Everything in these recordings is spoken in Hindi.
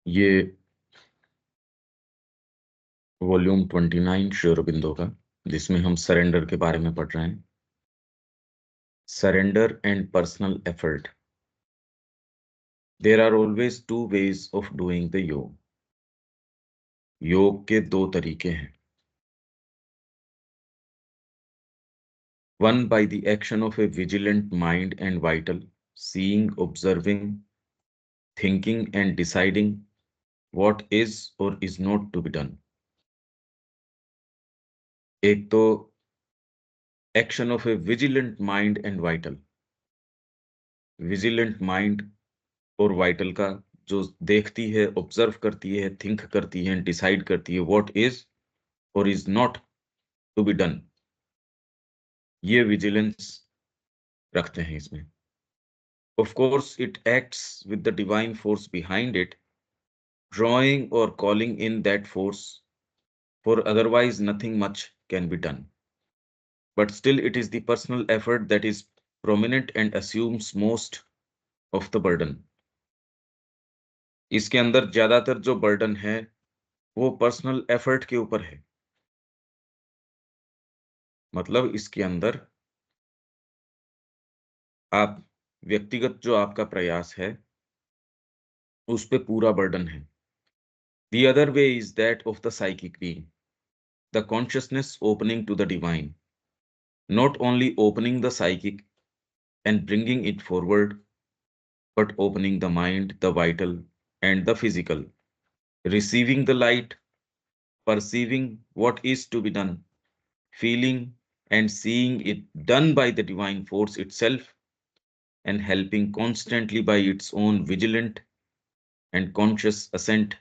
ये वॉल्यूम 29 श्री अरबिंदो का, जिसमें हम सरेंडर के बारे में पढ़ रहे हैं। Surrender and personal effort. There are always two ways of doing the yoga. योग के दो तरीके हैं। One by the action of a vigilant mind and vital, seeing, observing, thinking and deciding what is or is not to be done। एक तो action of a vigilant mind and vital. Vigilant mind और वाइटल का, जो देखती है, ऑब्जर्व करती है, थिंक करती है, डिसाइड करती है व्हाट इज और is not to be done. ये विजिलेंस रखते हैं इसमें। Of course it acts with the divine force behind it, ड्rawing or calling in that force, for otherwise nothing much can be done। But still it is the personal effort that is prominent and assumes most of the burden। इसके अंदर ज्यादातर जो बर्डन है वो पर्सनल एफर्ट के ऊपर है। मतलब इसके अंदर आप व्यक्तिगत जो आपका प्रयास है उस पे पूरा बर्डन है। The other way is that of the psychic being, the consciousness opening to the divine, not only opening the psychic and bringing it forward, but opening the mind, the vital, and the physical, receiving the light, perceiving what is to be done, feeling and seeing it done by the divine force itself, and helping constantly by its own vigilant and conscious assent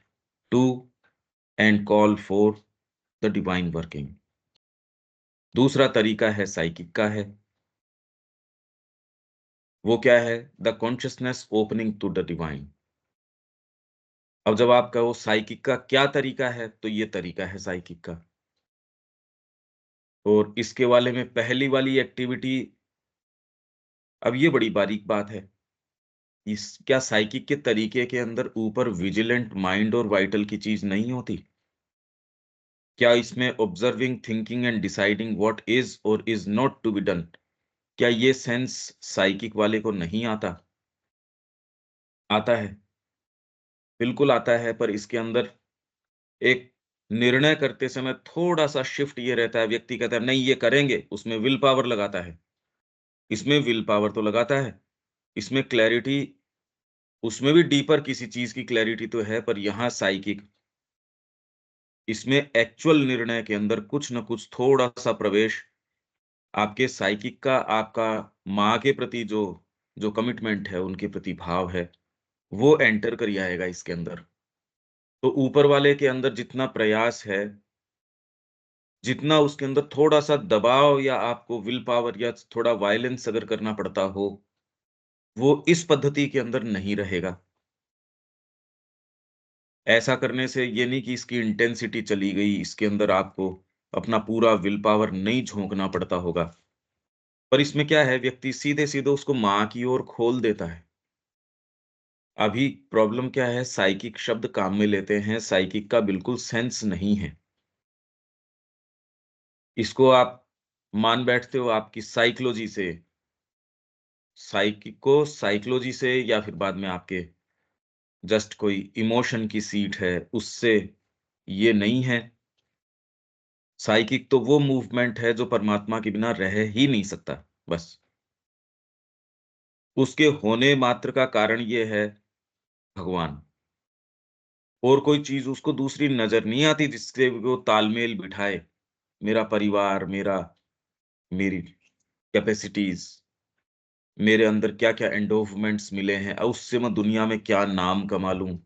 to and call for the divine working। दूसरा तरीका है साइकिक का है। वो क्या है? The consciousness opening to the divine. अब जब आपका वो साइकिक का क्या तरीका है, तो ये तरीका है साइकिक का। और इसके वाले में पहली वाली एक्टिविटी, अब ये बड़ी बारीक बात है, इस क्या साइकिक के तरीके के अंदर ऊपर विजिलेंट माइंड और वाइटल की चीज नहीं होती? क्या इसमें observing, thinking and deciding what is और is not to be done, क्या ये सेंस साइकिक वाले को नहीं आता? आता है, बिल्कुल आता है। पर इसके अंदर एक निर्णय करते समय थोड़ा सा शिफ्ट ये रहता है, व्यक्ति कहता है नहीं ये करेंगे, उसमें विल पावर लगाता है। इसमें विल पावर तो लगाता है, इसमें क्लैरिटी, उसमें भी डीपर किसी चीज की क्लैरिटी तो है, पर यहाँ साइकिक, इसमें एक्चुअल निर्णय के अंदर कुछ न कुछ थोड़ा सा प्रवेश आपके साइकिक का, आपका माँ के प्रति जो जो कमिटमेंट है, उनके प्रति भाव है, वो एंटर कर आएगा इसके अंदर। तो ऊपर वाले के अंदर जितना प्रयास है, जितना उसके अंदर थोड़ा सा दबाव या आपको विल पावर या थोड़ा वायलेंस अगर करना पड़ता हो, वो इस पद्धति के अंदर नहीं रहेगा। ऐसा करने से ये नहीं कि इसकी इंटेंसिटी चली गई, इसके अंदर आपको अपना पूरा विल पावर नहीं झोंकना पड़ता होगा। पर इसमें क्या है, व्यक्ति सीधे-सीधे उसको माँ की ओर खोल देता है। अभी प्रॉब्लम क्या है, साइकिक शब्द काम में लेते हैं, साइकिक का बिल्कुल सेंस नहीं है। इसको आप मान बैठते हो आपकी साइकोलॉजी से, साइकिक को साइकोलॉजी से, या फिर बाद में आपके जस्ट कोई इमोशन की सीट है उससे। ये नहीं है। साइकिक तो वो मूवमेंट है जो परमात्मा के बिना रह ही नहीं सकता। बस उसके होने मात्र का कारण ये है भगवान। और कोई चीज उसको दूसरी नजर नहीं आती जिससे वो तालमेल बिठाए। मेरा परिवार, मेरी कैपेसिटीज, मेरे अंदर क्या क्या एंडोवमेंट्स मिले हैं, उससे मैं दुनिया में क्या नाम कमा लूं,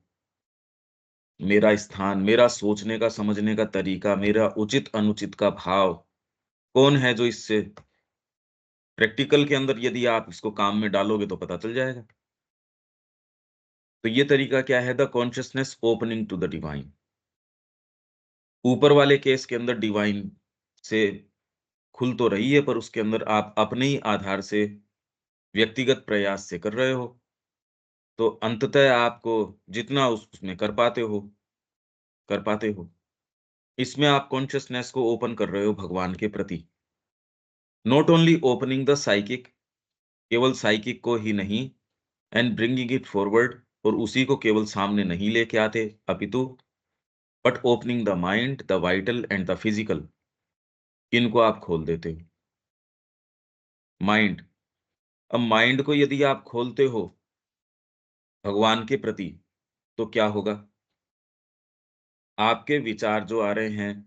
मेरा स्थान, मेरा सोचने का, समझने का तरीका, मेरा उचित अनुचित का भाव, कौन है जो इससे प्रैक्टिकल के अंदर यदि आप इसको काम में डालोगे तो पता चल जाएगा। तो ये तरीका क्या है? The consciousness opening to the divine. ऊपर वाले केस के अंदर डिवाइन से खुल तो रही है, पर उसके अंदर आप अपने ही आधार से व्यक्तिगत प्रयास से कर रहे हो। तो अंततः आपको जितना उसमें कर पाते हो, इसमें आप कॉन्शियसनेस को ओपन कर रहे हो भगवान के प्रति। Not only opening the psychic, केवल साइकिक को ही नहीं, एंड ब्रिंगिंग इट फॉरवर्ड, और उसी को केवल सामने नहीं लेके आते, अपितु but opening the mind, the vital and the physical, इनको आप खोल देते हो। माइंड, अब माइंड को यदि आप खोलते हो भगवान के प्रति, तो क्या होगा? आपके विचार जो आ रहे हैं,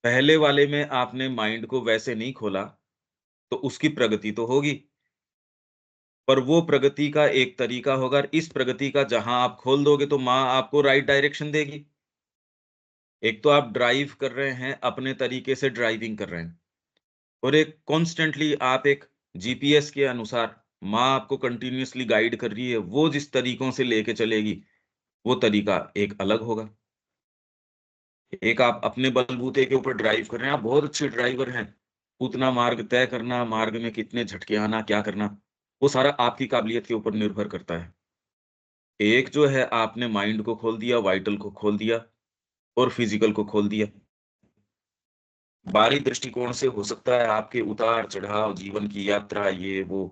पहले वाले में आपने माइंड को वैसे नहीं खोला, तो उसकी प्रगति तो होगी, पर वो प्रगति का एक तरीका होगा, और इस प्रगति का जहां आप खोल दोगे तो माँ आपको राइट डायरेक्शन देगी। एक तो आप ड्राइव कर रहे हैं, अपने तरीके से ड्राइविंग कर रहे हैं, और एक कॉन्स्टेंटली आप एक जीपीएस के अनुसार माँ आपको कंटिन्यूअसली गाइड कर रही है, वो जिस तरीकों से लेके चलेगी, वो तरीका एक अलग होगा। एक आप अपने बलबूते के ऊपर ड्राइव कर रहे हैं, आप बहुत अच्छे ड्राइवर हैं, उतना मार्ग तय करना, मार्ग में कितने झटके आना, क्या करना, वो सारा आपकी काबिलियत के ऊपर निर्भर करता है। एक जो है आपने माइंड को खोल दिया, वाइटल को खोल दिया और फिजिकल को खोल दिया। बाहरी दृष्टिकोण से हो सकता है आपके उतार-चढ़ाव, जीवन की यात्रा, ये वो,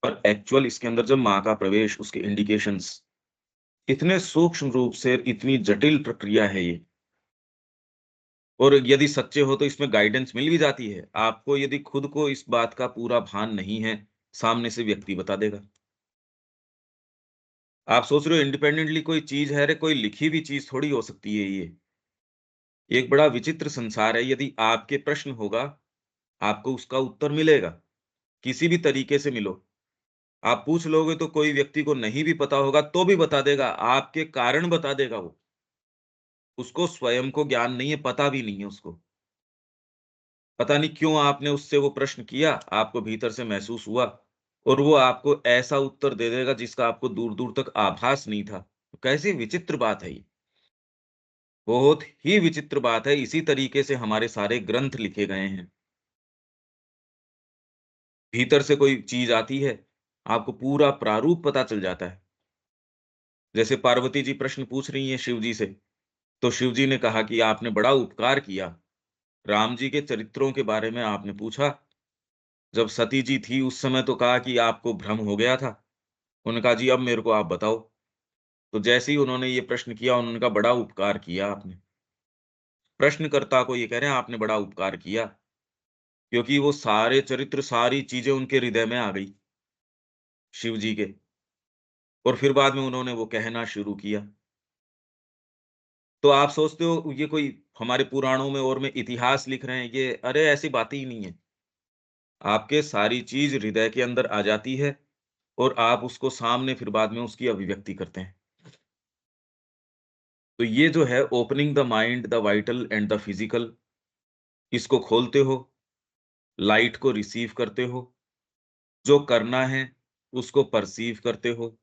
पर एक्चुअल इसके अंदर जब माँ का प्रवेश, उसके इंडिकेशंस, इतने सूक्ष्म रूप से इतनी जटिल प्रक्रिया है ये, और यदि सच्चे हो तो इसमें गाइडेंस मिल भी जाती है। आपको यदि खुद को इस बात का पूरा भान नहीं है, सामने से व्यक्ति बता देगा। आप सोच रहे हो इंडिपेंडेंटली कोई चीज़ है, अरे कोई लिखी हुई चीज़ थोड़ी हो सकती है ये। एक बड़ा विचित्र संसार है, यदि आपके प्रश्न होगा, आपको उसका उत्तर मिलेगा, किसी भी तरीके से मिलो। आप पूछ लोगे तो कोई व्यक्ति को नहीं भी पता होगा तो भी बता देगा, आपके कारण बता देगा वो। उसको स्वयं को ज्ञान नहीं है, पता भी नहीं है उसको। पता नहीं क्यों आपने उससे वो प्रश्न किया, आपको भीतर से महसूस हुआ, और वो आपको ऐसा उत्तर दे देगा जिसका आपको दूर-दूर तक आभास नहीं था। कैसी विचित्र बात है ये। बहुत ही विचित्र बात है, इसी तरीके से हमारे सारे ग्रंथ लिखे गए हैं। भीतर से कोई चीज़ आती है, आपको पूरा प्रारूप पता चल जाता है। जैसे पार्वती जी प्रश्न पूछ रही हैं शिव जी से, तो शिव जी ने कहा कि आपने बड़ा उपकार किया। राम जी के चरित्रों के बारे में आपने पूछा, जब सती जी थी उस समय तो कहा कि आपको भ्रम हो गया था। उन्होंने कहा जी अब मेरे को आप बताओ। तो जैसे ही उन्होंने ये प्रश्न किया, उन्होंने कहा बड़ा उपकार किया आपने। प्रश्नकर्ता को ये कह रहे हैं आपने बड़ा उपकार किया, क्योंकि वो सारे चरित्र, सारी चीज़ें उनके हृदय में आ गई, शिव जी के। और फिर बाद में उन्होंने वो कहना शुरू किया। तो आप सोचते हो ये कोई हमारे पुराणों में और में इतिहास लिख रहे हैं, ये अरे ऐसी बातें ही नहीं है। आपके सारी चीज़ हृदय के अंदर आ जाती है, और आप उसको सामने फिर बाद में उसकी अभिव्यक्ति करते हैं। तो ये जो है opening the mind, the vital and the physical, इसको खोलते हो, लाइट को रिसीव करते हो, जो करना है उसको परसीव करते हो,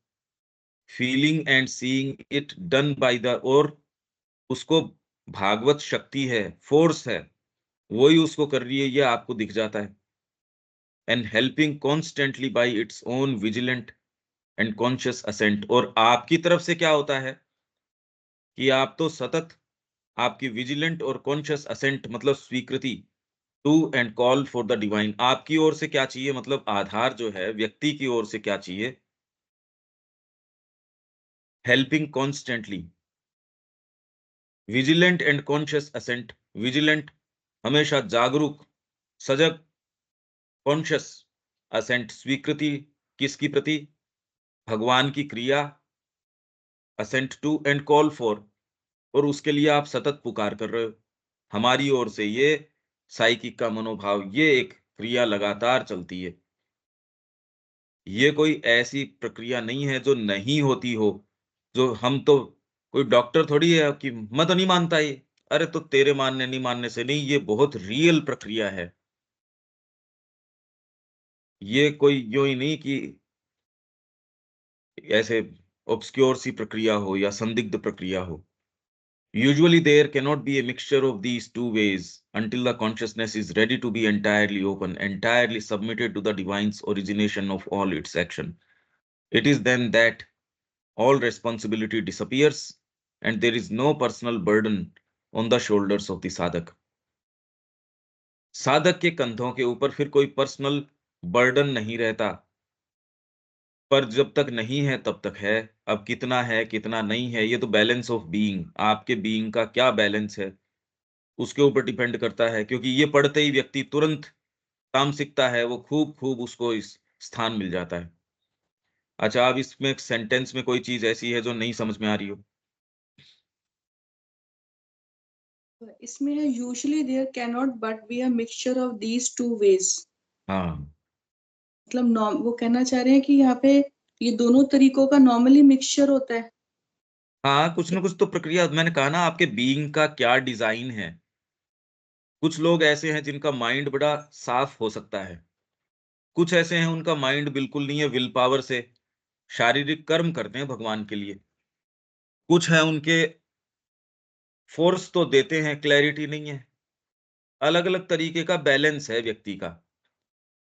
feeling and seeing it done by the, और उसको भागवत शक्ति है, फ़ोर्स है, वही उसको कर रही है, ये आपको दिख जाता है। And helping constantly by its own vigilant and conscious assent, और आपकी तरफ से क्या होता है कि आप तो सतत आपकी विजिलेंट और कॉन्शियस असेंट मतलब स्वीकृति, to and call for the divine, आपकी ओर से क्या चाहिए, मतलब आधार जो है व्यक्ति की ओर से क्या चाहिए, helping constantly, vigilant and conscious assent. Vigilant, हमेशा जागरूक, सजग, कॉन्शियस असेंट, स्वीकृति किसकी प्रति, भगवान की क्रिया, assent to and call for, और उसके लिए आप सतत पुकार कर रहे हो। हमारी ओर से ये साइकिक का मनोभाव, ये एक क्रिया लगातार चलती है। ये कोई ऐसी प्रक्रिया नहीं है जो नहीं होती हो, जो हम तो कोई डॉक्टर थोड़ी है कि मैं तो नहीं मानता ये। अरे तो तेरे मानने नहीं मानने से नहीं, ये बहुत रियल प्रक्रिया है। ये कोई यूँ ही नहीं कि ऐसे ऑब्सक्योर सी प्रक्रिया हो या संदिग्ध प्रक्रिया हो। Usually there cannot be a mixture of these two ways until the consciousness is ready to be entirely open, entirely submitted to the divine's origination of all its action. It is then that all responsibility disappears and there is no personal burden on the shoulders of the साधक. साधक के कंधों के ऊपर फिर कोई पर्सनल बर्डन नहीं रहता, पर जब तक नहीं है तब तक है। अब कितना है कितना नहीं है, ये तो बैलेंस ऑफ बीइंग, आपके बीइंग का क्या बैलेंस है उसके ऊपर डिपेंड करता है, क्योंकि ये पढ़ते ही व्यक्ति तुरंत काम सीखता है, वो खूब खूब उसको इस स्थान मिल जाता है। अच्छा, अब इसमें एक सेंटेंस में कोई चीज ऐसी है जो नहीं समझ में आ रही हो? इसमें है usually there can not but be a mixture of these two ways. हाँ। मतलब वो कहना चाह रहे हैं कि यहाँ पे ये दोनों तरीकों का नॉर्मली मिक्सचर होता है। हाँ, कुछ ना कुछ तो प्रक्रिया, मैंने कहा ना आपके बीइंग का क्या डिजाइन है। कुछ लोग ऐसे हैं जिनका माइंड बड़ा साफ हो सकता है, कुछ ऐसे हैं उनका माइंड बिल्कुल नहीं है, विल पावर से शारीरिक कर्म करते हैं भगवान के लिए। कुछ है उनके फोर्स तो देते हैं, क्लैरिटी नहीं है। अलग अलग तरीके का बैलेंस है व्यक्ति का।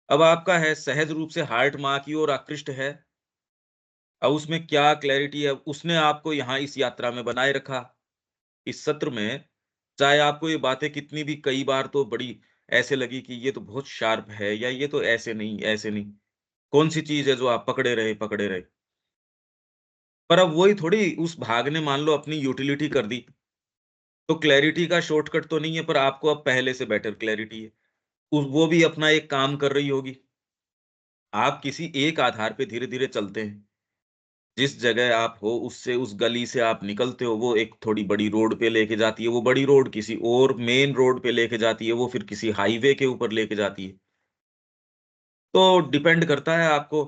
अब आपका है सहज रूप से हार्ट माँ की ओर आकृष्ट है, अब उसमें क्या क्लैरिटी है, उसने आपको यहाँ इस यात्रा में बनाए रखा, इस सत्र में। चाहे आपको ये बातें कितनी भी कई बार तो बड़ी ऐसे लगी कि ये तो बहुत शार्प है, या ये तो ऐसे नहीं, ऐसे नहीं। कौन सी चीज है जो आप पकड़े रहे। पर अब वही थोड़ी, उस भाग ने मान लो अपनी यूटिलिटी कर दी, तो क्लैरिटी का शॉर्टकट तो नहीं है, पर आपको अब पहले से बेटर क्लैरिटी है। वो भी अपना एक काम कर रही होगी। आप किसी एक आधार पे धीरे धीरे चलते हैं, जिस जगह आप हो उससे, उस गली से आप निकलते हो, वो एक थोड़ी बड़ी रोड पे लेके जाती है, वो बड़ी रोड किसी और मेन रोड पे लेके जाती है, वो फिर किसी हाईवे के ऊपर लेके जाती है। तो डिपेंड करता है आपको।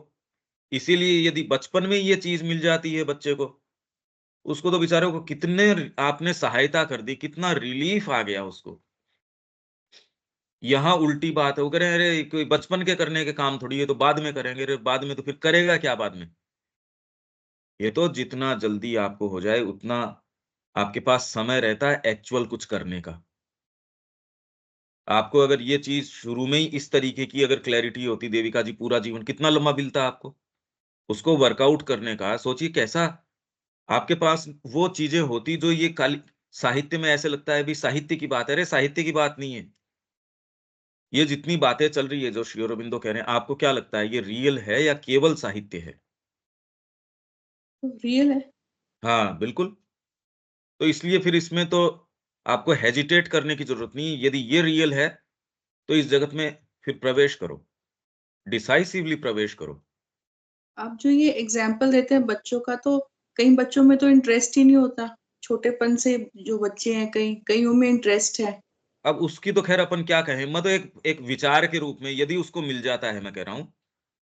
इसीलिए यदि बचपन में ये चीज मिल जाती है बच्चे को, उसको तो बेचारे को कितने आपने सहायता कर दी, कितना रिलीफ आ गया उसको। यहाँ उल्टी बात है, वो कह रहे हैं अरे कोई बचपन के करने के काम थोड़ी है, तो बाद में करेंगे। अरे बाद में तो फिर करेगा क्या बाद में? ये तो जितना जल्दी आपको हो जाए उतना आपके पास समय रहता है एक्चुअल कुछ करने का। आपको अगर ये चीज शुरू में ही इस तरीके की अगर क्लैरिटी होती, देविका जी, पूरा जीवन कितना लंबा मिलता आपको उसको वर्कआउट करने का। सोचिए कैसा आपके पास वो चीजें होती जो ये काली साहित्य में ऐसे लगता है भी साहित्य की बात है। अरे साहित्य की बात नहीं है। ये जितनी बातें चल रही है जो श्री अरबिंदो कह रहे हैं, आपको क्या लगता है ये रियल है या केवल साहित्य है? तो रियल है। हाँ, बिल्कुल। तो इसलिए फिर इसमें तो आपको हेजिटेट करने की जरूरत नहीं है। यदि ये रियल है तो इस जगत में फिर प्रवेश करो, डिसाइसिवली प्रवेश करो। आप जो ये एग्जाम्पल देते हैं बच्चों का, तो कई बच्चों में तो इंटरेस्ट ही नहीं होता। छोटेपन से जो बच्चे हैं, कई कईयों में इंटरेस्ट है। अब उसकी तो खैर अपन क्या कहें, मैं तो एक एक विचार के रूप में यदि उसको मिल जाता है, मैं कह रहा हूँ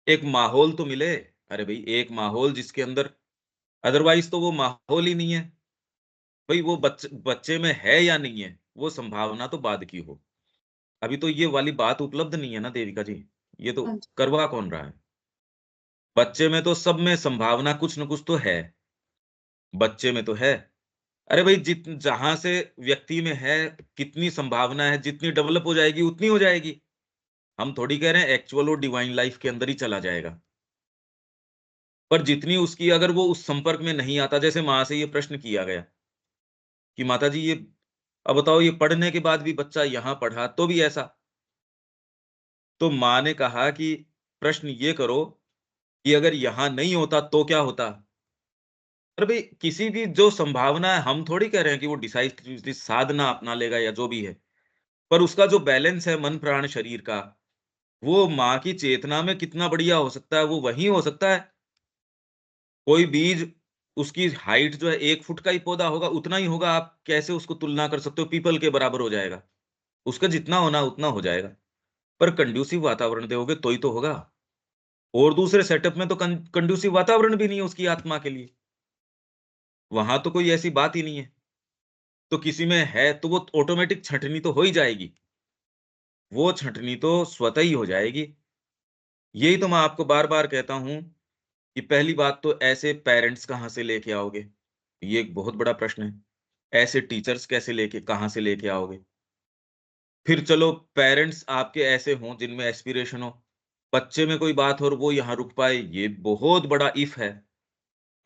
एक माहौल तो मिले। अरे भाई एक माहौल जिसके अंदर, अदरवाइज तो वो माहौल ही नहीं है। भाई वो बच्चे में है या नहीं है, वो संभावना तो बाद की हो। अभी तो ये वाली बात उपलब्ध नहीं है ना देविका जी, ये तो हाँ जी। करवा कौन रहा है? बच्चे में तो सब में संभावना कुछ न कुछ तो है, बच्चे में तो है। अरे भाई जित जहां से व्यक्ति में है, कितनी संभावना है, जितनी डेवलप हो जाएगी उतनी हो जाएगी। हम थोड़ी कह रहे हैं एक्चुअल और डिवाइन लाइफ के अंदर ही चला जाएगा, पर जितनी उसकी, अगर वो उस संपर्क में नहीं आता, जैसे माँ से ये प्रश्न किया गया कि माता जी ये अब बताओ, ये पढ़ने के बाद भी बच्चा यहाँ पढ़ा तो भी ऐसा। तो माँ ने कहा कि प्रश्न ये करो कि अगर यहाँ नहीं होता तो क्या होता। अरे भाई किसी भी जो संभावना है, हम थोड़ी कह रहे हैं कि वो डिसाइड साधना अपना लेगा या जो भी है, पर उसका जो बैलेंस है मन प्राण शरीर का, वो माँ की चेतना में कितना बढ़िया हो सकता है, वो वही हो सकता है। कोई बीज, उसकी हाइट जो है 1 फुट का ही पौधा होगा, उतना ही होगा। आप कैसे उसको तुलना कर सकते हो पीपल के बराबर हो जाएगा? उसका जितना होना उतना हो जाएगा, पर कंड्यूसिव वातावरण दोगे तो ही तो होगा। और दूसरे सेटअप में तो कंड्यूसिव वातावरण भी नहीं है उसकी आत्मा के लिए, वहां तो कोई ऐसी बात ही नहीं है। तो किसी में है तो वो ऑटोमेटिक छंटनी तो हो ही जाएगी, वो छंटनी तो स्वतः ही हो जाएगी। यही तो मैं आपको बार बार कहता हूं कि पहली बात तो ऐसे पेरेंट्स कहाँ से लेके आओगे, ये एक बहुत बड़ा प्रश्न है। ऐसे टीचर्स कैसे लेके, कहाँ से लेके आओगे? फिर चलो पेरेंट्स आपके ऐसे हों जिनमें एस्पिरेशन हो, बच्चे में कोई बात हो और वो यहाँ रुक पाए, ये बहुत बड़ा इफ है।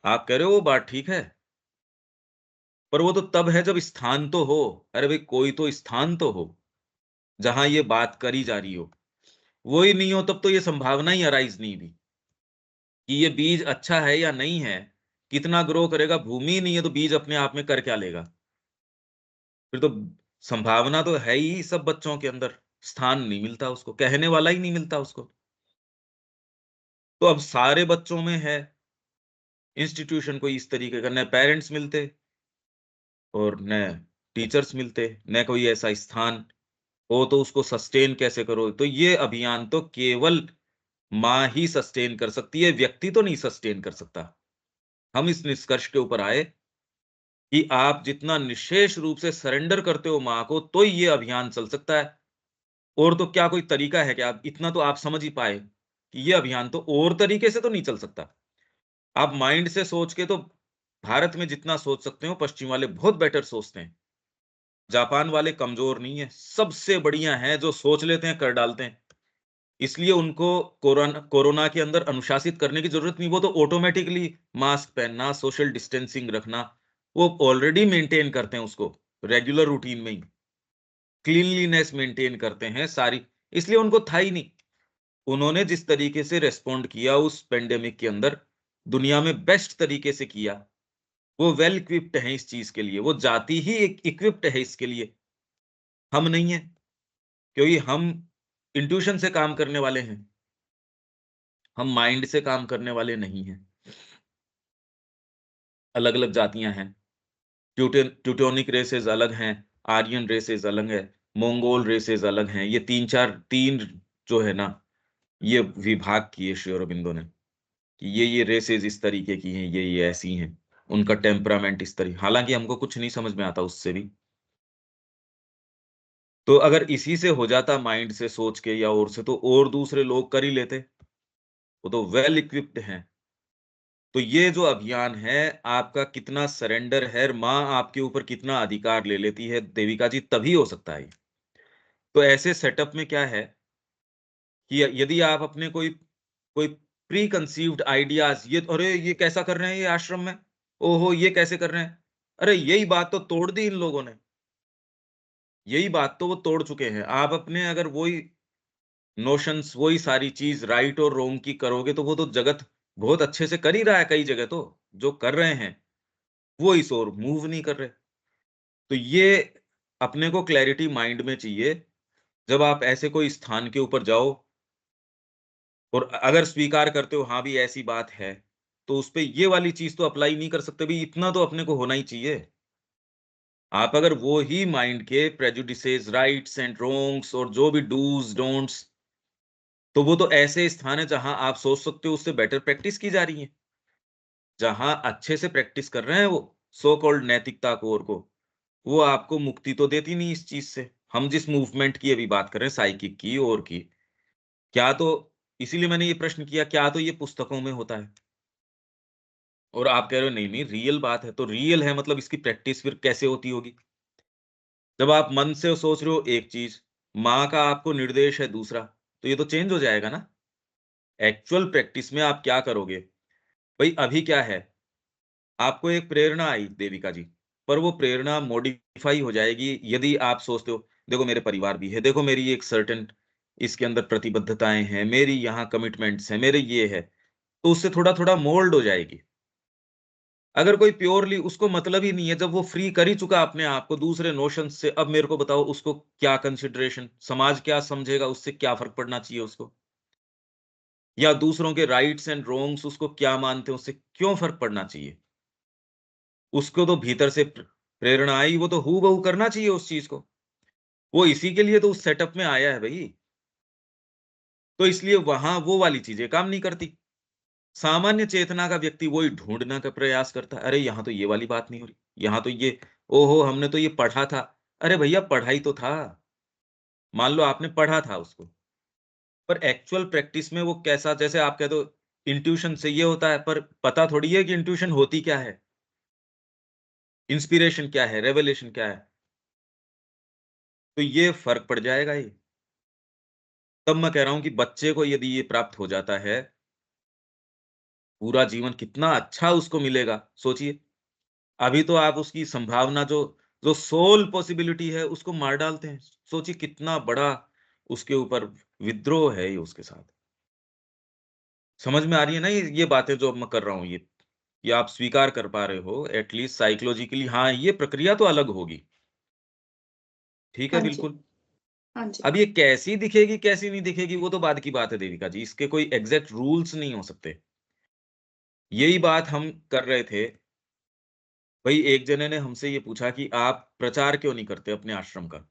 आप कह रहे हो वो बात ठीक है, पर वो तो तब है जब स्थान तो हो। अरे भाई कोई तो स्थान तो हो, जहाँ ये बात करी जा रही हो। वो ही नहीं हो तब तो ये संभावना ही अराइज़ नहीं हुई, कि ये बीज अच्छा है या नहीं है, कितना ग्रो करेगा, भूमि ही नहीं है तो बीज अपने आप में कर क्या लेगा? फिर तो संभावना तो है ही सब बच्चों के अंदर, स्थान नहीं मिलता उसको, कहने वाला ही नहीं मिलता उसको। तो अब सारे बच्चों में है, इंस्टीट्यूशन कोई इस तरीके का, न पेरेंट्स मिलते और न टीचर्स मिलते, न कोई ऐसा स्थान हो, तो उसको सस्टेन कैसे करो? तो ये अभियान तो केवल माँ ही सस्टेन कर सकती है, व्यक्ति तो नहीं सस्टेन कर सकता। हम इस निष्कर्ष के ऊपर आए कि आप जितना निःशेष रूप से सरेंडर करते हो माँ को, तो ही ये अभियान चल सकता है। और तो क्या कोई तरीका है क्या? इतना तो आप समझ ही पाए कि ये अभियान तो और तरीके से तो नहीं चल सकता। आप माइंड से सोच के तो भारत में जितना सोच सकते हो, पश्चिम वाले बहुत बेटर सोचते हैं। जापान वाले कमज़ोर नहीं है, सबसे बढ़िया हैं, जो सोच लेते हैं, कर डालते हैं। इसलिए उनको कोरोना के अंदर अनुशासित करने की ज़रूरत नहीं, वो तो ऑटोमैटिकली मास्क पहनना, सोशल डिस्टेंसिंग रखना, वो ऑलरेडी मेंटेन करते हैं उसको, रेगुलर रूटीन में ही। क्लीनलीनेस मेंटेन करते हैं सारी, इसलिए उनको था ही नहीं। उन्होंने जिस तरीके से रिस्पॉन्ड किया उस पैंडेमिक के अंदर, दुनिया में बेस्ट तरीके से किया। वो वेल इक्विप्ड हैं इस चीज़ के लिए, वो जाति ही एक इक्विप्ड है इसके लिए, हम नहीं हैं। क्योंकि हम इंट्यूशन से काम करने वाले हैं, हम माइंड से काम करने वाले नहीं हैं। अलग-अलग जातियाँ हैं, ट्यूटोनिक रेसेस अलग हैं, आर्यन रेसेस अलग हैं, मंगोल रेसेस अलग हैं। ये 3 जो है ना, ये विभाग किए श्री अरबिंदो ने, कि ये रेसेस इस तरीके की हैं, ये ऐसी हैं। उनका टेम्परामेंट इस तरह, हालाँकि हमको कुछ नहीं समझ में आता उससे भी। तो अगर इसी से हो जाता माइंड से सोच के या और से, तो और दूसरे लोग कर ही लेते। वो तो वेल इक्विप्ड हैं। तो ये जो अभियान है, आपका कितना सरेंडर है, माँ आपके ऊपर कितना अधिकार ले लेती है, देविका जी, तभी हो सकता है ये। तो ऐसे सेटअप में क्या है कि यदि आप अपने कोई कोई प्री कंसीव्ड आइडियाज़, ये अरे! ये कैसा कर रहे हैं ये आश्रम में? ओहो! ये कैसे कर रहे हैं? अरे! यही बात तो तोड़ दी इन लोगों ने। यही बात तो वो तोड़ चुके हैं। आप अपने अगर वही नोशंस, वही सारी चीज़ राइट और रॉन्ग की करोगे, तो वो तो जगत बहुत अच्छे से कर ही रहा है कई जगह तो। जो कर रहे हैं, वो इस ओर मूव नहीं कर रहे। तो ये अपने को क्लैरिटी माइंड में चाहिए, जब आप ऐसे कोई स्थान के ऊपर जाओ और अगर स्वीकार करते हो हाँ भी ऐसी बात है, तो उसपे ये वाली चीज़ तो अप्लाई नहीं कर सकते, भई इतना तो अपने को होना ही चाहिए। आप अगर वो ही माइंड के प्रेजुडिसेस, राइट्स एंड रॉन्ग्स और जो भी डूज़, डोंट्स, तो वो तो ऐसे स्थान है जहाँ आप सोच सकते हो उससे बेटर प्रैक्टिस की जा रही है। जहाँ अच्छे से प्रैक्टिस कर रहे हैं वो, सो कॉल्ड नैतिकता को और को, वो आपको मुक्ति तो देती नहीं इस चीज़ से। हम जिस मूवमेंट की अभी बात कर रहे हैं साइकिक की और की, क्या तो इसीलिए मैंने ये प्रश्न किया, क्या तो ये पुस्तकों में होता है? और आप कह रहे हो नहीं-नहीं रियल बात है, तो रियल है मतलब इसकी प्रैक्टिस फिर कैसे होती होगी? जब आप मन से सोच रहे हो एक चीज़, माँ का आपको निर्देश है दूसरा, तो ये तो चेंज हो जाएगा ना? एक्चुअल प्रैक्टिस में आप क्या करोगे? भई अभी क्या है, आपको एक प्रेरणा आई देविका जी, पर वो प्रेरणा मॉडिफाई हो जाएगी यदि आप सोचते हो, देखो मेरे परिवार भी है, देखो मेरी एक सर्टेन इसके अंदर प्रतिबद्धताएँ हैं, मेरी यहाँ कमिटमेंट्स हैं, मेरे ये है, तो उससे थोड़ा-थोड़ा मोल्ड हो जाएगी। अगर कोई प्योरली उसको मतलब ही नहीं है, जब वो फ्री कर ही चुका अपने आप को दूसरे नोशंस से, अब मेरे को बताओ उसको क्या कंसिडरेशन, समाज क्या समझेगा, उससे क्या फ़र्क पड़ना चाहिए उसको? या दूसरों के राइट्स एंड रॉन्ग्स उसको क्या मानते हैं, उससे क्यों फ़र्क पड़ना चाहिए? उसको तो भीतर से प्रेरणा आई, वो तो हूबहू करना चाहिए उस चीज़ को। वो इसी के लिए तो उस सेटअप में आया है भई। तो इसलिए वहाँ वो वाली चीज़ें काम नहीं करती। सामान्य चेतना का व्यक्ति वही ढूँढने का प्रयास करता है। अरे! यहाँ तो ये वाली बात नहीं हो रही। यहाँ तो ये ओहो! हमने तो ये पढ़ा था। अरे भैया पढ़ा ही तो था। मान लो आपने पढ़ा था उसको, पर एक्चुअल प्रैक्टिस में वो कैसा, जैसे आप कह दो इंट्यूशन से ये होता है, पर पता थोड़ी है कि इंट्यूशन होती क्या है? इंस्पिरेशन क्या है? रेवलेशन क्या है? तो ये फ़र्क पड़ जाएगा ये। तब मैं कह रहा हूँ कि बच्चे को यदि ये प्राप्त हो जाता है, पूरा जीवन कितना अच्छा उसको मिलेगा, सोचिए। अभी तो आप उसकी संभावना जो जो सोल पॉसिबिलिटी है उसको मार डालते हैं। सोचिए कितना बड़ा उसके ऊपर विद्रोह है ये उसके साथ। समझ में आ रही है ना ये बातें जो अब मैं कर रहा हूँ ये आप स्वीकार कर पा रहे हो एट लीस्ट साइकोलॉजिकली हाँ, ये प्रक्रिया तो अलग होगी। ठीक है, हाँ जी, बिल्कुल। हाँ जी, अब ये कैसी दिखेगी, कैसी नहीं दिखेगी वो तो बाद की बात है देविका जी। इसके कोई एग्ज़ैक्ट रूल्स नहीं हो सकते। यही बात हम कर रहे थे। भई एक जने ने हमसे ये पूछा कि आप प्रचार क्यों नहीं करते अपने आश्रम का?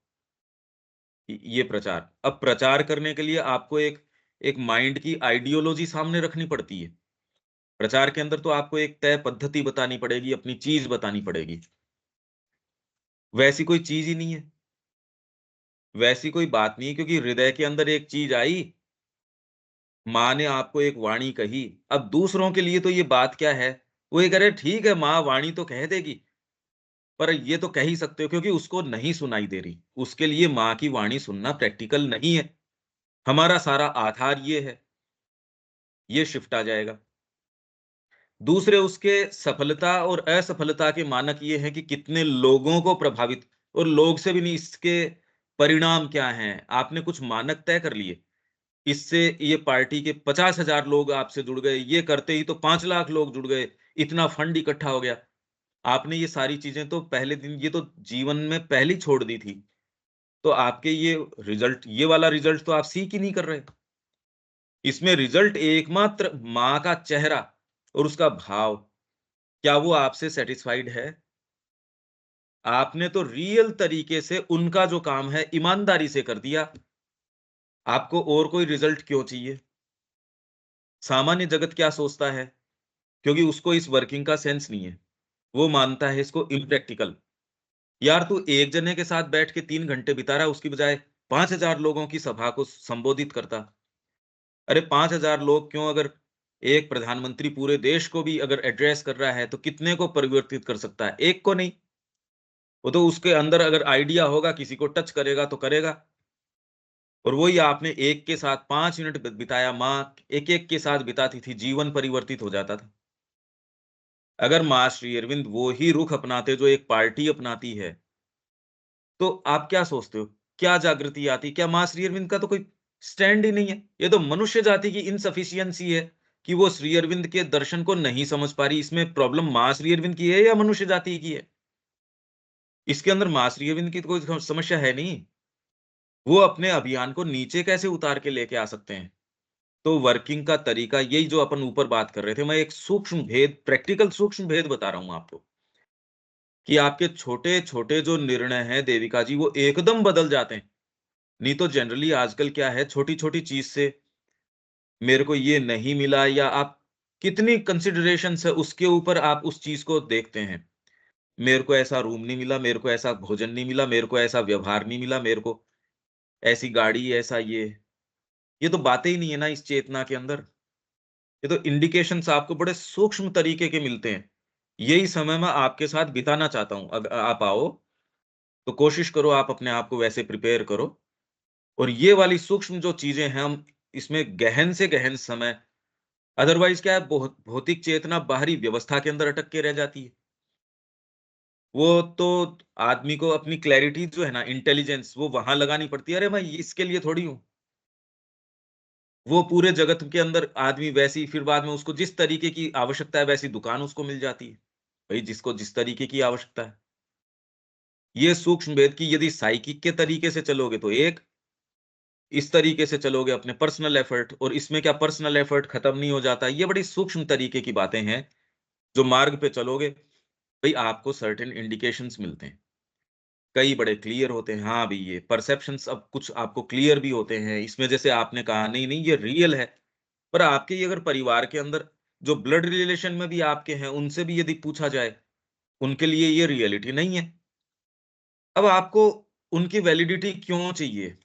ये प्रचार। अब प्रचार करने के लिए आपको एक एक माइंड की आइडियोलॉजी सामने रखनी पड़ती है। प्रचार के अंदर तो आपको एक तय पद्धति बतानी पड़ेगी, अपनी चीज़ बतानी पड़ेगी। वैसी कोई चीज़ ही नहीं है। वैसी कोई बात नहीं है क्योंकि हृदय के अंदर एक चीज़ आई, माँ ने आपको एक वाणी कही। अब दूसरों के लिए तो ये बात क्या है? वो ये कह रहे ठीक है माँ वाणी तो कह देगी, पर ये तो कह ही सकते हो क्योंकि उसको नहीं सुनाई दे रही। उसके लिए माँ की वाणी सुनना प्रैक्टिकल नहीं है। हमारा सारा आधार ये है, ये शिफ्ट आ जाएगा। दूसरे उसके सफलता और असफलता के मानक ये हैं कि कितने लोगों को प्रभावित और लोग से भी नहीं इसके परिणाम क्या हैं? आपने कुछ मानक तय कर लिए। इससे ये पार्टी के 50,000 लोग आपसे जुड़ गए, ये करते ही तो 5 लाख लोग जुड़ गए, इतना फंड इकट्ठा हो गया। आपने ये सारी चीज़ें तो पहले दिन ये तो जीवन में पहले ही छोड़ दी थी। तो आपके ये रिज़ल्ट ये वाला रिज़ल्ट तो आप सीक ही नहीं कर रहे। इसमें रिज़ल्ट एकमात्र माँ का चेहरा और उसका भाव, क्या वो आपसे सैटिस्फाइड है? आपने तो रियल तरीके से उनका जो काम है ईमानदारी से कर दिया। आपको और कोई रिज़ल्ट क्यों चाहिए? सामान्य जगत क्या सोचता है? क्योंकि उसको इस वर्किंग का सेंस नहीं है। वो मानता है इसको इम्प्रैक्टिकल। यार तू एक जने के साथ बैठ के 3 घंटे बिता रहा है, उसकी बजाय 5,000 लोगों की सभा को संबोधित करता। अरे 5,000 लोग क्यों, अगर एक प्रधानमंत्री पूरे देश को भी अगर एड्रेस कर रहा है, तो कितने को परिवर्तित कर सकता है? एक को नहीं। वो तो उसके अंदर अगर आइडिया होगा, किसी को टच करेगा तो करेगा। और वही आपने एक के साथ 5 मिनट बिताया, माँ एक-एक के साथ बिताती थी, जीवन परिवर्तित हो जाता था। अगर माँ श्री अरविंद वो ही रुख अपनाते जो एक पार्टी अपनाती है, तो आप क्या सोचते हो? क्या जागृति आती? क्या माँ श्री अरविंद का तो कोई स्टैंड ही नहीं है। ये तो मनुष्य जाति की इनसफिशिएंसी है कि वो श्री अरविंद के दर्शन को नहीं समझ पा रही। इसमें प्रॉब्लम माँ श्री अरविंद की है या मनुष्य जाति की है? इसके अंदर माँ श्री अरविंद की तो कोई समस्या है नहीं। वो अपने अभियान को नीचे कैसे उतार के लेके आ सकते हैं? तो वर्किंग का तरीका यही जो अपन ऊपर बात कर रहे थे, मैं एक सूक्ष्म भेद, प्रैक्टिकल सूक्ष्म भेद बता रहा हूँ आपको, कि आपके छोटे-छोटे जो निर्णय हैं देविका जी, वो एकदम बदल जाते हैं। नहीं तो जनरली आजकल क्या है, छोटी-छोटी चीज़ से मेरे को ये नहीं मिला या आप कितनी कंसिडरेशंस है उसके ऊपर आप उस चीज़ को देखते हैं। मेरे को ऐसा रूम नहीं मिला, मेरे को ऐसा भोजन नहीं मिला, मेरे को ऐसा व्यवहार नहीं मिला, मेरे को ऐसी गाड़ी, ऐसा ये तो बातें ही नहीं है ना इस चेतना के अंदर। ये तो इंडिकेशंस आपको बड़े सूक्ष्म तरीके के मिलते हैं। यही समय मैं आपके साथ बिताना चाहता हूँ। आप आओ, तो कोशिश करो आप अपने आप को वैसे प्रिपेयर करो और ये वाली सूक्ष्म जो चीज़ें हैं, हम इसमें गहन से गहन समय, अदरवाइज़ क्या है, भौतिक चेतना बाहरी व्यवस्था के अंदर अटक के रह जाती है। वो तो आदमी को अपनी क्लैरिटी जो है ना, इंटेलिजेंस वो वहाँ लगानी पड़ती है। अरे मैं इसके लिए थोड़ी हूँ। वो पूरे जगत के अंदर आदमी वैसी, फिर बाद में उसको जिस तरीके की आवश्यकता है वैसी दुकान उसको मिल जाती है। भई जिसको जिस तरीके की आवश्यकता है। ये सूक्ष्म भेद की यदि साइकिक के तरीके से चलोगे तो एक, इस तरीके से चलोगे अपने पर्सनल एफर्ट, और इसमें क्या पर्सनल एफर्ट खत्म नहीं हो जाता। ये बड़ी सूक्ष्म तरीके की बातें हैं, जो मार्ग पे चलोगे, भई आपको सर्टेन इंडिकेशंस मिलते हैं। कई बड़े क्लियर होते हैं। हाँ, भई ये परसेप्शंस अब कुछ आपको क्लियर भी होते हैं। इसमें जैसे आपने कहा नहीं, नहीं ये रियल है। पर आपके ये अगर परिवार के अंदर जो ब्लड रिलेशन में भी आपके हैं, उनसे भी यदि पूछा जाए, उनके लिए ये रियलिटी नहीं है। अब आपको उनकी वैलिडिटी क्यों चाहिए?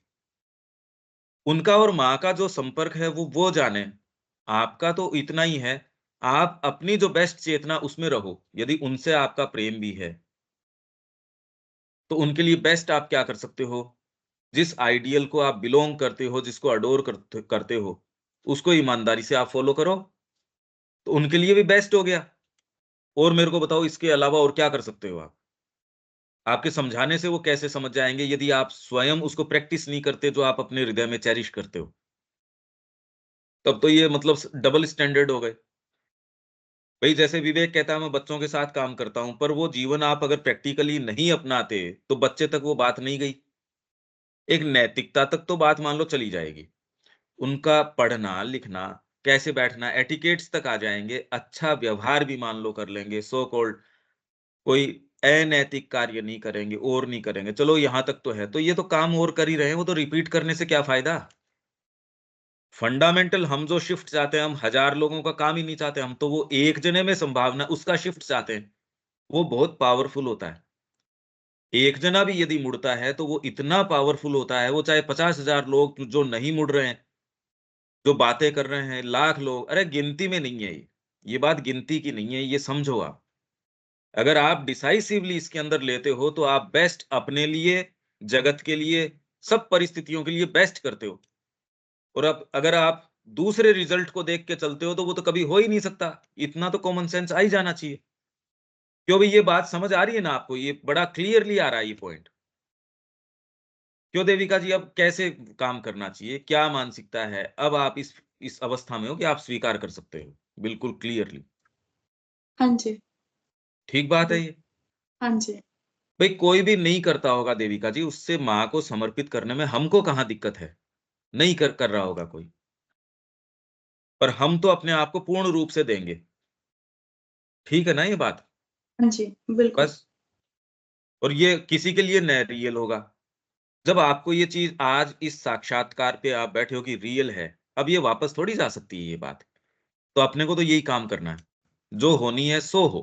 उनका और माँ का जो संपर्क है वो जाने। आपका तो इतना ही है, आप अपनी जो बेस्ट चेतना उसमें रहो। यदि उनसे आपका प्रेम भी है, तो उनके लिए बेस्ट आप क्या कर सकते हो? जिस आइडियल को आप बिलोंग करते हो, जिसको अडोर करते हो, उसको ईमानदारी से आप फॉलो करो, तो उनके लिए भी बेस्ट हो गया। और मेरे को बताओ इसके अलावा और क्या कर सकते हो आप? आपके समझाने से वो कैसे समझ जाएँगे यदि आप स्वयं उसको प्रैक्टिस नहीं करते जो आप अपने हृदय में चेरिश करते हो? तब तो ये मतलब डबल स्टैंडर्ड हो गए। भई जैसे विवेक कहता है मैं बच्चों के साथ काम करता हूँ, पर वो जीवन आप अगर प्रैक्टिकली नहीं अपनाते, तो बच्चे तक वो बात नहीं गई। एक नैतिकता तक तो बात मान लो चली जाएगी। उनका पढ़ना, लिखना, कैसे बैठना, एटिकेट्स तक आ जाएँगे, अच्छा व्यवहार भी मान लो कर लेंगे, सो कॉल्ड कोई अनैतिक कार्य नहीं करेंगे और नहीं करेंगे। चलो यहाँ तक तो है, तो ये तो काम और कर ही रहे हैं, वो तो रिपीट करने से क्या फ़ायदा? फंडामेंटल हम जो शिफ्ट चाहते हैं, हम हज़ार लोगों का काम ही नहीं चाहते, हम तो वो एक जने में संभावना उसका शिफ्ट चाहते हैं। वो बहुत पावरफुल होता है। एक जना भी यदि मुड़ता है, तो वो इतना पावरफुल होता है, वो चाहे 50,000 लोग जो नहीं मुड़ रहे हैं, जो बातें कर रहे हैं, लाख लोग, अरे गिनती में नहीं है ये। ये बात गिनती की नहीं है, ये समझो आप। अगर आप डिसाइसिवली इसके अंदर लेते हो, तो आप बेस्ट अपने लिए, जगत के लिए, सब परिस्थितियों के लिए बेस्ट करते हो। और अब अगर आप दूसरे रिजल्ट को देख के चलते हो, तो वो तो कभी हो ही नहीं सकता। इतना तो कॉमन सेंस आ ही जाना चाहिए। क्यों भई ये बात समझ आ रही है ना आपको? ये बड़ा क्लियरली आ रहा है ये पॉइंट। क्यों देविका जी अब कैसे काम करना चाहिए? क्या मानसिकता है? अब आप इस अवस्था में हो कि आप स्वीकार कर सकते हो, बिल्कुल क्लियरली। हाँ जी, ठीक बात है बिल ये। हाँ जी, भई कोई भी नहीं करता होगा देविका जी, उससे माँ को समर्पित करने में हमको कहाँ दिक्कत है? नहीं कर कर रहा होगा कोई। पर हम तो अपने आप को पूर्ण रूप से देंगे। ठीक है ना ये बात? हाँ जी, बिल्कुल। बस और ये किसी के लिए न रियल होगा। जब आपको ये चीज़ आज इस साक्षात्कार पे आप बैठे हो कि रियल है, अब ये वापस थोड़ी जा सकती है ये बात। तो अपने को तो यही काम करना है। जो होनी है सो हो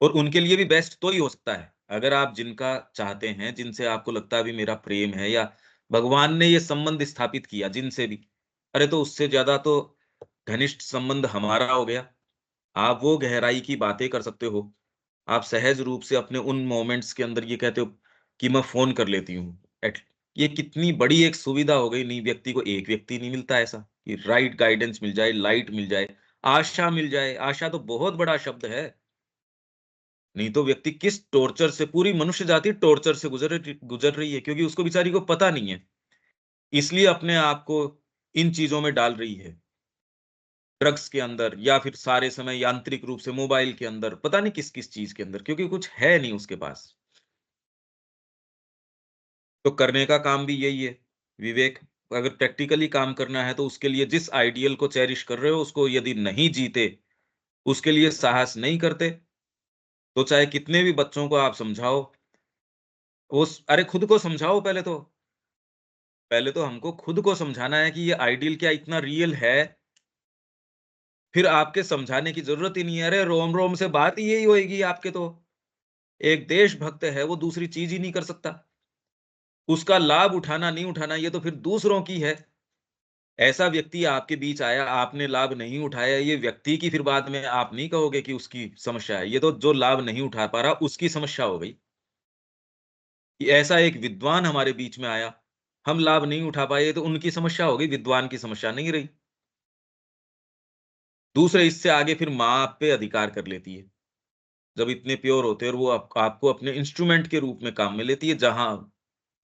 और उनके लिए भी बेस्ट तो ही हो सकता है। अगर आप जिनका चाहते हैं, जिनसे आपको लगता है अभी मेरा प्रेम है या भगवान ने ये संबंध स्थापित किया जिनसे भी, अरे तो उससे ज़्यादा तो घनिष्ठ संबंध हमारा हो गया। आप वो गहराई की बातें कर सकते हो। आप सहज रूप से अपने उन मोमेंट्स के अंदर ये कहते हो कि मैं फ़ोन कर लेती हूँ। एट ये कितनी बड़ी एक सुविधा हो गई, नहीं व्यक्ति को एक व्यक्ति नहीं मिलता ऐसा, कि राइट गाइडेंस मिल जाए, लाइट मिल जाए, आशा मिल जाए। आशा तो बहुत बड़ा शब्द है। नहीं तो व्यक्ति किस टॉर्चर से पूरी मनुष्य जाति टॉर्चर से गुज़र रही है क्योंकि उसको बेचारी को पता नहीं है। इसलिए अपने आप को इन चीज़ों में डाल रही है। ड्रग्स के अंदर या फिर सारे समय यांत्रिक रूप से मोबाइल के अंदर, पता नहीं किस-किस चीज़ के अंदर क्योंकि कुछ है नहीं उसके पास। तो करने का काम भी यही है, विवेक। अगर प्रैक्टिकली काम करना है तो उसके लिए जिस आइडियल को चेरिश कर रहे हो उसको यदि नहीं जीते, उसके लिए साहस नहीं करते, तो चाहे कितने भी बच्चों को आप समझाओ, अरे खुद को समझाओ पहले तो। पहले तो हमको खुद को समझाना है कि ये आइडियल क्या इतना रियल है, फिर आपके समझाने की ज़रूरत ही नहीं है। अरे रोम-रोम से बात ही यही होएगी आपके तो। एक देशभक्त है वो दूसरी चीज़ ही नहीं कर सकता। उसका लाभ उठाना, नहीं उठाना ये तो फिर दूसरों की है। ऐसा व्यक्ति आपके बीच आया, आपने लाभ नहीं उठाया, ये व्यक्ति की फिर बाद में आप नहीं कहोगे कि उसकी समस्या है। ये तो जो लाभ नहीं उठा पा रहा, उसकी समस्या हो गई। कि ऐसा एक विद्वान हमारे बीच में आया, हम लाभ नहीं उठा पाए, तो उनकी समस्या हो गई, विद्वान की समस्या नहीं रही। दूसरे इससे आगे फिर माँ आप पे अधिकार कर लेती है। जब इतने प्योर होते हैं और वो आपको अपने इंस्ट्रूमेंट के रूप में काम में लेती है, जहाँ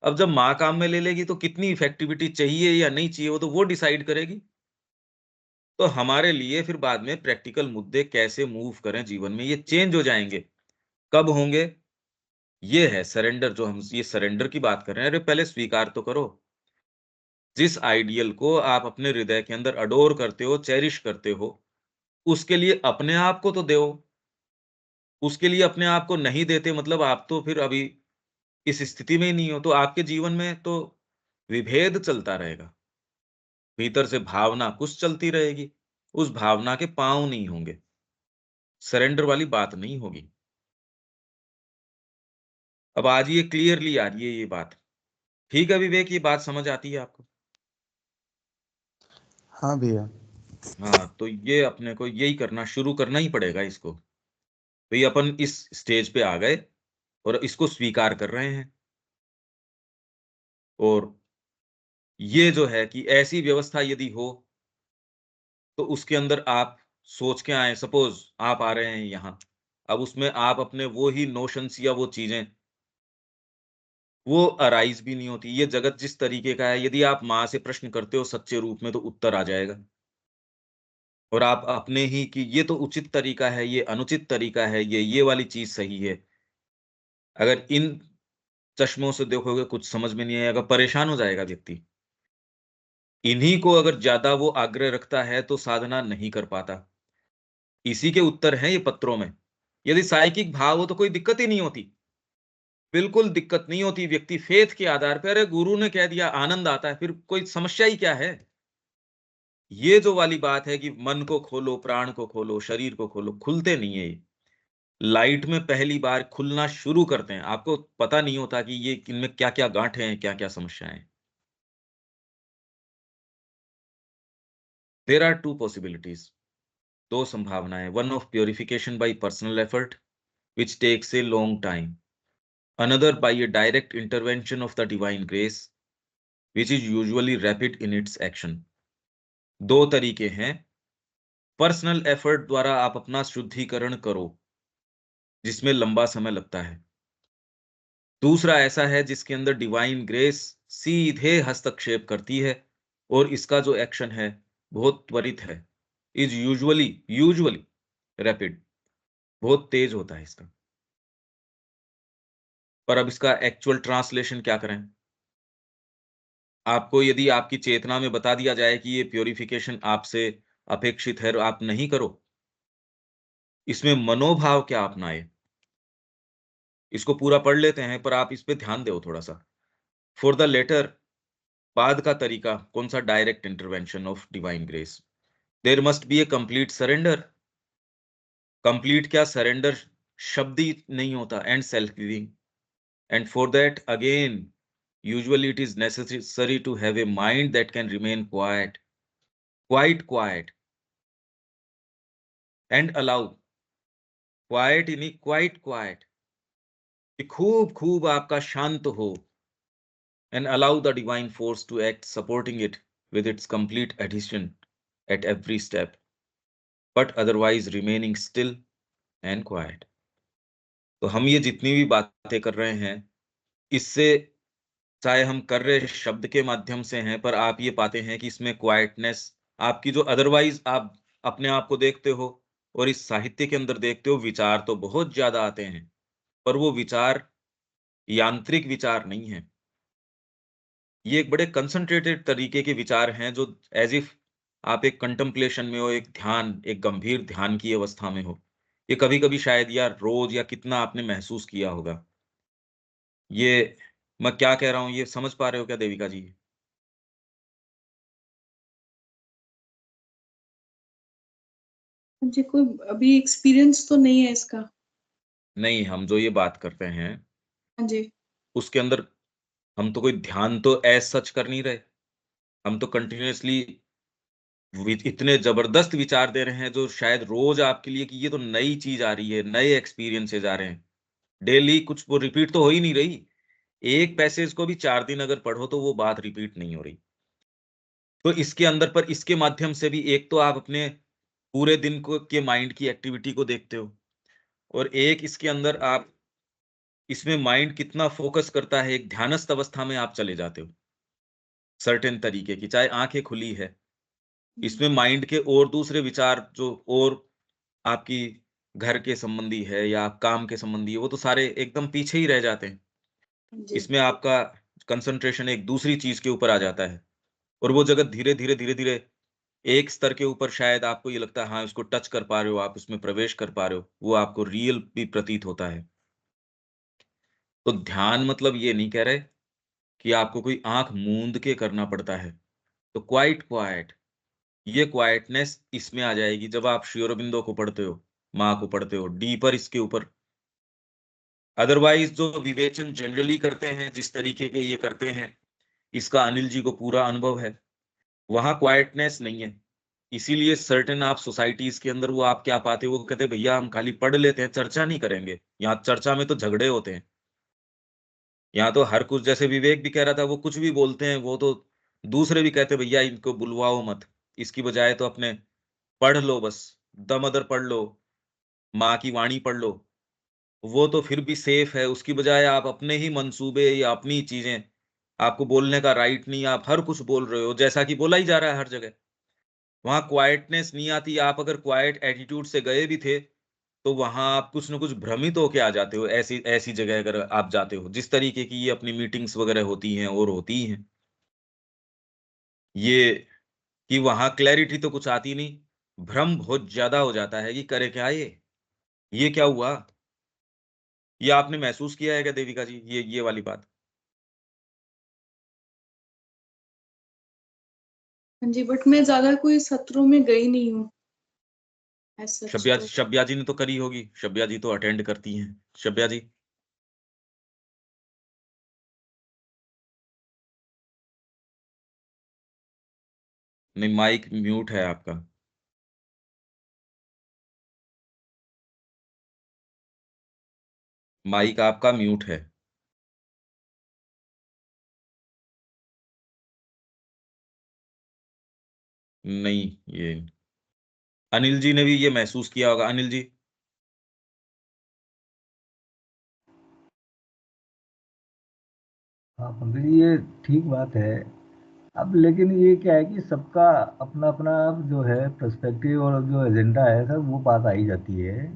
अब जब माँ काम में ले लेगी, तो कितनी इफेक्टिविटी चाहिए या नहीं चाहिए, वो तो वो डिसाइड करेगी। तो हमारे लिए फिर बाद में प्रैक्टिकल मुद्दे कैसे मूव करें जीवन में, ये चेंज हो जाएँगे। कब होंगे? ये है सरेंडर जो हम ये सरेंडर की बात कर रहे हैं। अरे पहले स्वीकार तो करो। जिस आइडियल को आप अपने हृदय के अंदर अडोर करते हो, चेरिश करते हो, उसके लिए अपने आप को तो दो। उसके लिए अपने आप को नहीं देते मतलब आप तो फिर अभी इस स्थिति में ही नहीं हो, तो आपके जीवन में तो विभेद चलता रहेगा। भीतर से भावना कुछ चलती रहेगी, उस भावना के पाँव नहीं होंगे। सरेंडर वाली बात नहीं होगी। अब आज ये क्लियरली आ रही है ये बात। ठीक है विवेक, ये बात समझ आती है आपको? हाँ भैया। हाँ, तो ये अपने को यही करना शुरू करना ही पड़ेगा इसको। भई अपन इस स्टेज पे आ गए और इसको स्वीकार कर रहे हैं और ये जो है कि ऐसी व्यवस्था यदि हो, तो उसके अंदर आप सोच के आए, सपोज आप आ रहे हैं यहाँ, अब उसमें आप अपने वो ही नोशंस या वो चीजें, वो अराइज भी नहीं होती। ये जगत जिस तरीके का है, यदि आप माँ से प्रश्न करते हो सच्चे रूप में, तो उत्तर आ जाएगा। और आप अपने ही कि ये तो उचित तरीका है, ये अनुचित तरीका है, ये वाली चीज सही है। अगर इन चश्मों से देखोगे, कुछ समझ में नहीं आएगा, परेशान हो जाएगा व्यक्ति। इन्हीं को अगर ज्यादा वो आग्रह रखता है, तो साधना नहीं कर पाता। इसी के उत्तर हैं ये पत्रों में। यदि साइकिक भाव हो, तो कोई दिक्कत ही नहीं होती, बिल्कुल दिक्कत नहीं होती। व्यक्ति फेथ के आधार पर, अरे गुरु ने कह दिया, आनंद आता है, फिर कोई समस्या ही क्या है। ये जो वाली बात है कि मन को खोलो, प्राण को खोलो, शरीर को खोलो, खुलते नहीं है ये। लाइट में पहली बार खुलना शुरू करते हैं, आपको पता नहीं होता कि ये इनमें क्या क्या गांठें हैं, क्या क्या समस्याएं हैं। देर आर टू पॉसिबिलिटीज, दो संभावनाएं, one of purification by personal effort which takes a long time, another by a direct intervention of the divine grace, which is usually rapid in its action। दो तरीके हैं। पर्सनल एफर्ट द्वारा आप अपना शुद्धिकरण करो, जिसमें लंबा समय लगता है। दूसरा ऐसा है जिसके अंदर डिवाइन ग्रेस सीधे हस्तक्षेप करती है, और इसका जो एक्शन है बहुत त्वरित है, इज यूजुअली रैपिड, बहुत तेज होता है इसका। पर अब इसका एक्चुअल ट्रांसलेशन क्या करें? आपको यदि आपकी चेतना में बता दिया जाए कि ये प्योरिफिकेशन आपसे अपेक्षित है और आप नहीं करो, इसमें मनोभाव क्या अपनाए? इसको पूरा पढ़ लेते हैं, पर आप इस पे ध्यान दो थोड़ा सा। फॉर द लेटर, बाद का तरीका कौन सा? Direct intervention of divine grace. There must be a complete surrender. Complete क्या, सरेंडर शब्द ही नहीं होता, and self giving. And for that again, usually it is necessary to have a mind that can remain quiet, quite quiet, and allow, quiet यानी quite quiet, कि खूब खूब आपका शांत हो, and allow the divine force to act, supporting it with its complete adhesion at every step, but otherwise remaining still and quiet। तो हम ये जितनी भी बातें कर रहे हैं, इससे चाहे हम कर रहे शब्द के माध्यम से हैं, पर आप ये पाते हैं कि इसमें क्वाइटनेस आपकी, जो अदरवाइज आप अपने आप को देखते हो और इस साहित्य के अंदर देखते हो, विचार तो बहुत ज्यादा आते हैं, पर वो विचार यांत्रिक विचार नहीं है। ये एक बड़े कंसंट्रेटेड तरीके के विचार हैं, जो एज इफ आप एक कंtemplation में हो, एक ध्यान, एक गंभीर ध्यान की अवस्था में हो। ये कभी-कभी शायद, या रोज, या कितना आपने महसूस किया होगा। ये मैं क्या कह रहा हूँ, ये समझ पा रहे हो क्या देविका जी? मुझे कोई अभी एक्सपीरियंस तो नहीं है इसका। नहीं, हम जो ये बात करते हैं, हाँ जी। उसके अंदर हम तो कोई ध्यान तो एज़ सच कर नहीं रहे। हम तो कंटीन्यूअसली इतने ज़बरदस्त विचार दे रहे हैं, जो शायद रोज़ आपके लिए कि ये तो नई चीज़ आ रही है, नए एक्सपीरियंसेस आ रहे हैं। डेली कुछ वो रिपीट तो हो ही नहीं रही। एक पैसेज को भी 4 दिन अगर पढ़ो, तो वो बात रिपीट नहीं हो रही। तो इसके अंदर, पर इसके माध्यम से भी एक तो आप अपने पूरे दिन को के माइंड की एक्टिविटी को देखते हो, और एक इसके अंदर आप, इसमें माइंड कितना फ़ोकस करता है, एक ध्यानस्थ अवस्था में आप चले जाते हो। सर्टेन तरीके की, चाहे आँखें खुली है, हुँ, इसमें माइंड के और दूसरे विचार, जो और आपकी घर के संबंधी है या आप काम के संबंधी है, वो तो सारे एकदम पीछे ही रह जाते हैं। जी। इसमें आपका कंसंट्रेशन एक दूसरी चीज़ के ऊपर आ जाता है, और वो जगत धीरे-धीरे, धीरे-धीरे एक स्तर के ऊपर शायद आपको ये लगता है, हाँ, इसको टच कर पा रहे हो, आप उसमें प्रवेश कर पा रहे हो, वो आपको रियल भी प्रतीत होता है। तो ध्यान मतलब ये नहीं कह रहे कि आपको कोई आँख मूंद के करना पड़ता है। तो क्वाइट क्वाइट, ये क्वाइटनेस इसमें आ जाएगी जब आप श्री अरबिंदो को पढ़ते हो, माँ को पढ़ते हो, डीपर इसके ऊपर। अदरवाइज़ जो विवेचन जनरली करते हैं, जिस तरीके के ये करते हैं, इसका अनिल जी को पूरा अनुभव है। वहाँ क्वाइटनेस नहीं है। इसीलिए सर्टेन आप सोसाइटीज़ के अंदर वो आप क्या पाते हो, वो कहते हैं भैया हम खाली पढ़ लेते हैं, चर्चा नहीं करेंगे। यहाँ चर्चा में तो झगड़े होते हैं। यहाँ तो हर कुछ, जैसे विवेक भी कह रहा था, वो कुछ भी बोलते हैं, वो तो दूसरे भी कहते भैया इनको बुलवाओ मत, इसकी बजाय तो अपने पढ़ लो बस, दम-अदर पढ़ लो, माँ की वाणी पढ़ लो, वो तो फिर भी सेफ है, उसकी बजाय आप अपने ही मंसूबे या अपनी चीज़ें, आपको बोलने का राइट नहीं, आप हर कुछ बोल रहे हो, जैसा कि बोला ही जा रहा है हर जगह। वहाँ क्वाइटनेस नहीं आती, आप अगर क्वाइट एटीट्यूड से गए भी थे, तो वहाँ आप कुछ न कुछ भ्रमित होके आ जाते हो, ऐसी ऐसी जगह अगर आप जाते हो, जिस तरीके की ये अपनी मीटिंग्स वगैरह होती हैं और होती ही हैं। ये कि वहाँ क्लैरिटी तो कुछ आती नहीं, भ्रम बहुत ज़्यादा हो जाता है कि करे क्या ये? ये क्या हुआ? ये आपने महसूस किया है क्या देविका जी, ये वाली बात? हाँ जी, बट मैं ज़्यादा कोई सत्रों में गई नहीं हूँ, एज़ सच तो। शब्या जी ने तो करी होगी, शब्या जी तो अटेंड करती हैं। शब्या जी? नहीं, माइक म्यूट है आपका। माइक आपका म्यूट है। नहीं, ये अनिल जी ने भी ये महसूस किया होगा। अनिल जी? हाँ पंकज जी, ये ठीक बात है। अब लेकिन ये क्या है कि सबका अपना अपना जो है पर्सपेक्टिव और जो एजेंडा है सर, वो बात आई जाती है।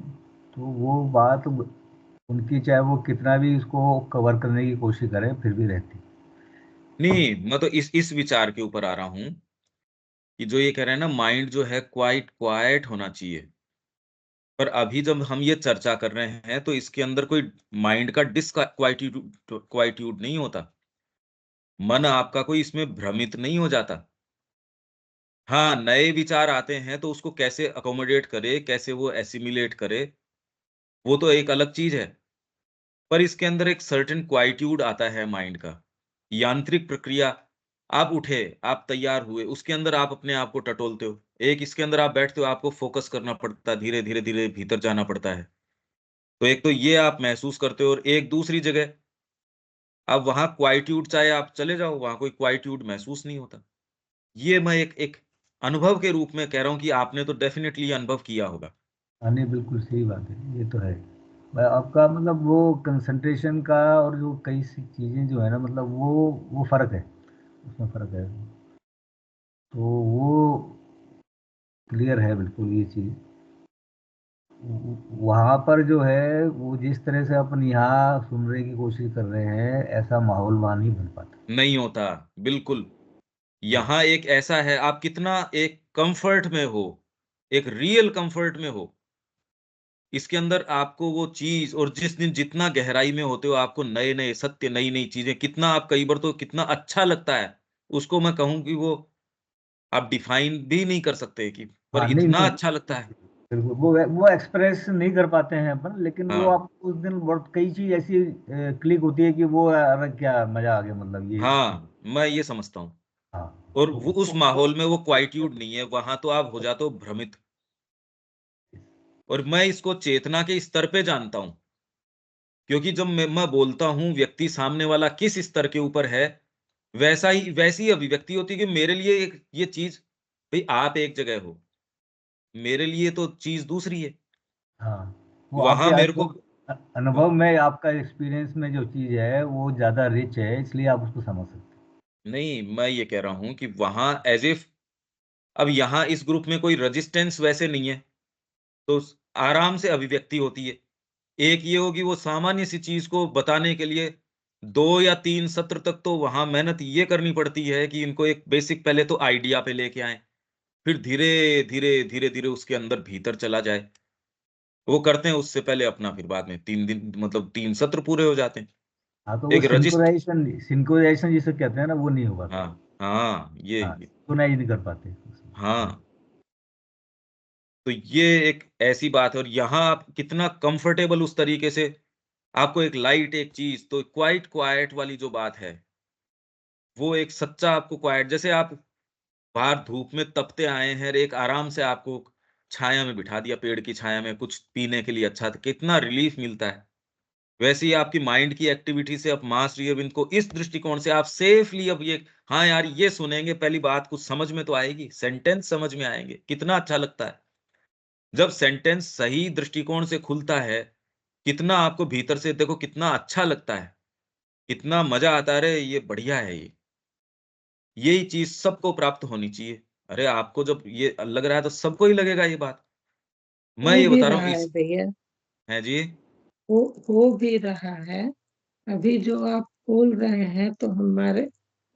तो वो बात उनकी, चाहे वो कितना भी इसको कवर करने की कोशिश करें, फिर भी रहती। नहीं, मैं तो इस विचार के ऊपर आ रहा हूँ कि जो ये कह रहे हैं ना माइंड जो है क्वाइट क्वाइट होना चाहिए। पर अभी जब हम ये चर्चा कर रहे हैं तो इसके अंदर कोई माइंड का क्वाइट्यूड नहीं होता। मन आपका कोई इसमें भ्रमित नहीं हो जाता। हाँ, नए विचार आते हैं तो उसको कैसे अकोमोडेट करे, कैसे वो एसिमिलेट करे, वो तो एक अलग चीज़ है। पर इसके अंदर एक सर्टेन क्वाइट्यूड आता है माइंड का। यांत्रिक प्रक्रिया, आप उठे, आप तैयार हुए, उसके अंदर आप अपने आप को टटोलते हो। एक इसके अंदर आप बैठते हो, आपको फ़ोकस करना पड़ता है, धीरे, धीरे, धीरे भीतर जाना पड़ता है। तो एक तो ये आप महसूस करते हो और एक दूसरी जगह, अब वहाँ क्वाइट्यूड चाहे आप चले जाओ, वहाँ कोई क्वाइट्यूड महसूस नहीं होता। ये मैं एक एक अनुभव के रूप में कह रहा हूँ कि आपने तो डेफ़िनिटली अनुभव किया होगा। हाँ नहीं, बिल्कुल सही बात है, ये तो है। आपका मतलब वो कंसंट्रेशन का और जो कई सी चीज़ें जो है ना, मतलब वो फ़र्क है, उसमें फ़र्क है। तो वो क्लियर है बिल्कुल ये चीज़। वहाँ पर जो है वो जिस तरह से अपन यहाँ सुनने की कोशिश कर रहे हैं, ऐसा माहौल वहाँ नहीं बन पाता। नहीं होता, बिल्कुल। यहाँ एक ऐसा है, आप कितना एक कम्फ़र्ट में हो, एक रियल कम्फ़र्ट में हो, इसके अंदर आपको वो चीज़ और जिस दिन जितना गहराई में होते हो, आपको नए-नए सत्य, नई-नई चीज़ें कितना आप कई बार तो कितना अच्छा लगता है, उसको मैं कहूँ कि वो आप डिफ़ाइन भी नहीं कर सकते कि पर हाँ, नहीं, इतना नहीं, अच्छा लगता है। बिल्कुल, वो एक्सप्रेस नहीं कर पाते हैं अपन, लेकिन वो हाँ, आप उस दिन बहुत कई चीज़ ऐसी क्लिक होती है कि वो, अरे क्या मज़ा आ गया, मतलब ये। हाँ, मैं ये समझता हूँ हाँ, और तो वो उस माहौल में वो क्वाइट्यूड नहीं है, वहाँ तो आप हो जाते हो भ्रमित और मैं इसको चेतना के स्तर पे जानता हूँ, क्योंकि जब मैं बोलता हूँ, व्यक्ति सामने वाला किस स्तर के ऊपर है, वैसी अभिव्यक्ति होती है कि मेरे लिए एक ये चीज़ भई आप एक जगह हो, मेरे लिए तो चीज़ दूसरी है। हाँ, वो वहाँ आपके मेरे को अनुभव में, आपका एक्सपीरियंस में जो चीज़ है वो ज़्यादा रिच है, इसलिए आप उसको समझ सकते हैं। नहीं, मैं ये कह रहा हूँ कि वहाँ ऐज़ इफ अब यहाँ इस ग्रुप में कोई रेजिस्टेंस वैसे नहीं है, तो स आराम से अभिव्यक्ति होती है। एक ये होगी वो सामान्य सी चीज़ को बताने के लिए 2 या 3 सत्र तक तो वहाँ मेहनत ये करनी पड़ती है कि इनको एक बेसिक पहले तो आइडिया पे लेके आएँ, फिर धीरे-धीरे, धीरे-धीरे उसके अंदर भीतर चला जाए। वो करते हैं उससे पहले अपना फिर बाद में 3 दिन मतलब 3 सत्र पूरे हो जाते हैं। हाँ, तो वो एक रजिस्ट सिंक्रोनाइज़ेशन जिसे कहते हैं ना, वो नहीं हो पाता। हाँ, हाँ, हाँ, सिंक्रोनाइज़ नहीं कर पाते उसमें। हाँ, तो ये एक ऐसी बात है और यहाँ आप कितना कंफर्टेबल उस तरीके से आपको एक लाइट एक चीज़ तो क्वाइट क्वाइट वाली जो बात है, वो एक सच्चा आपको क्वाइट जैसे आप बाहर धूप में तपते आए हैं और एक आराम से आपको छाया में बिठा दिया, पेड़ की छाया में कुछ पीने के लिए अच्छा, तो कितना रिलीफ मिलता है। वैसे ही आपकी माइंड की एक्टिविटी से, अब माँ श्री अरविंद को इस दृष्टिकोण से आप सेफली अब ये, हाँ यार ये सुनेंगे, पहली बात कुछ समझ में तो आएगी, सेंटेंस समझ में आएंगे, कितना अच्छा लगता है जब सेंटेंस सही दृष्टिकोण से खुलता है। कितना आपको भीतर से देखो कितना अच्छा लगता है, कितना मजा आता है, अरे ये बढ़िया है, ये यही चीज सबको प्राप्त होनी चाहिए। अरे आपको जब ये लग रहा है तो सबको ही लगेगा ये बात। मैं हो ये भी बता रहा रहा हूँ है इस, भैया, है जी। हो भी रहा है। अभी जो आप बोल रहे हैं तो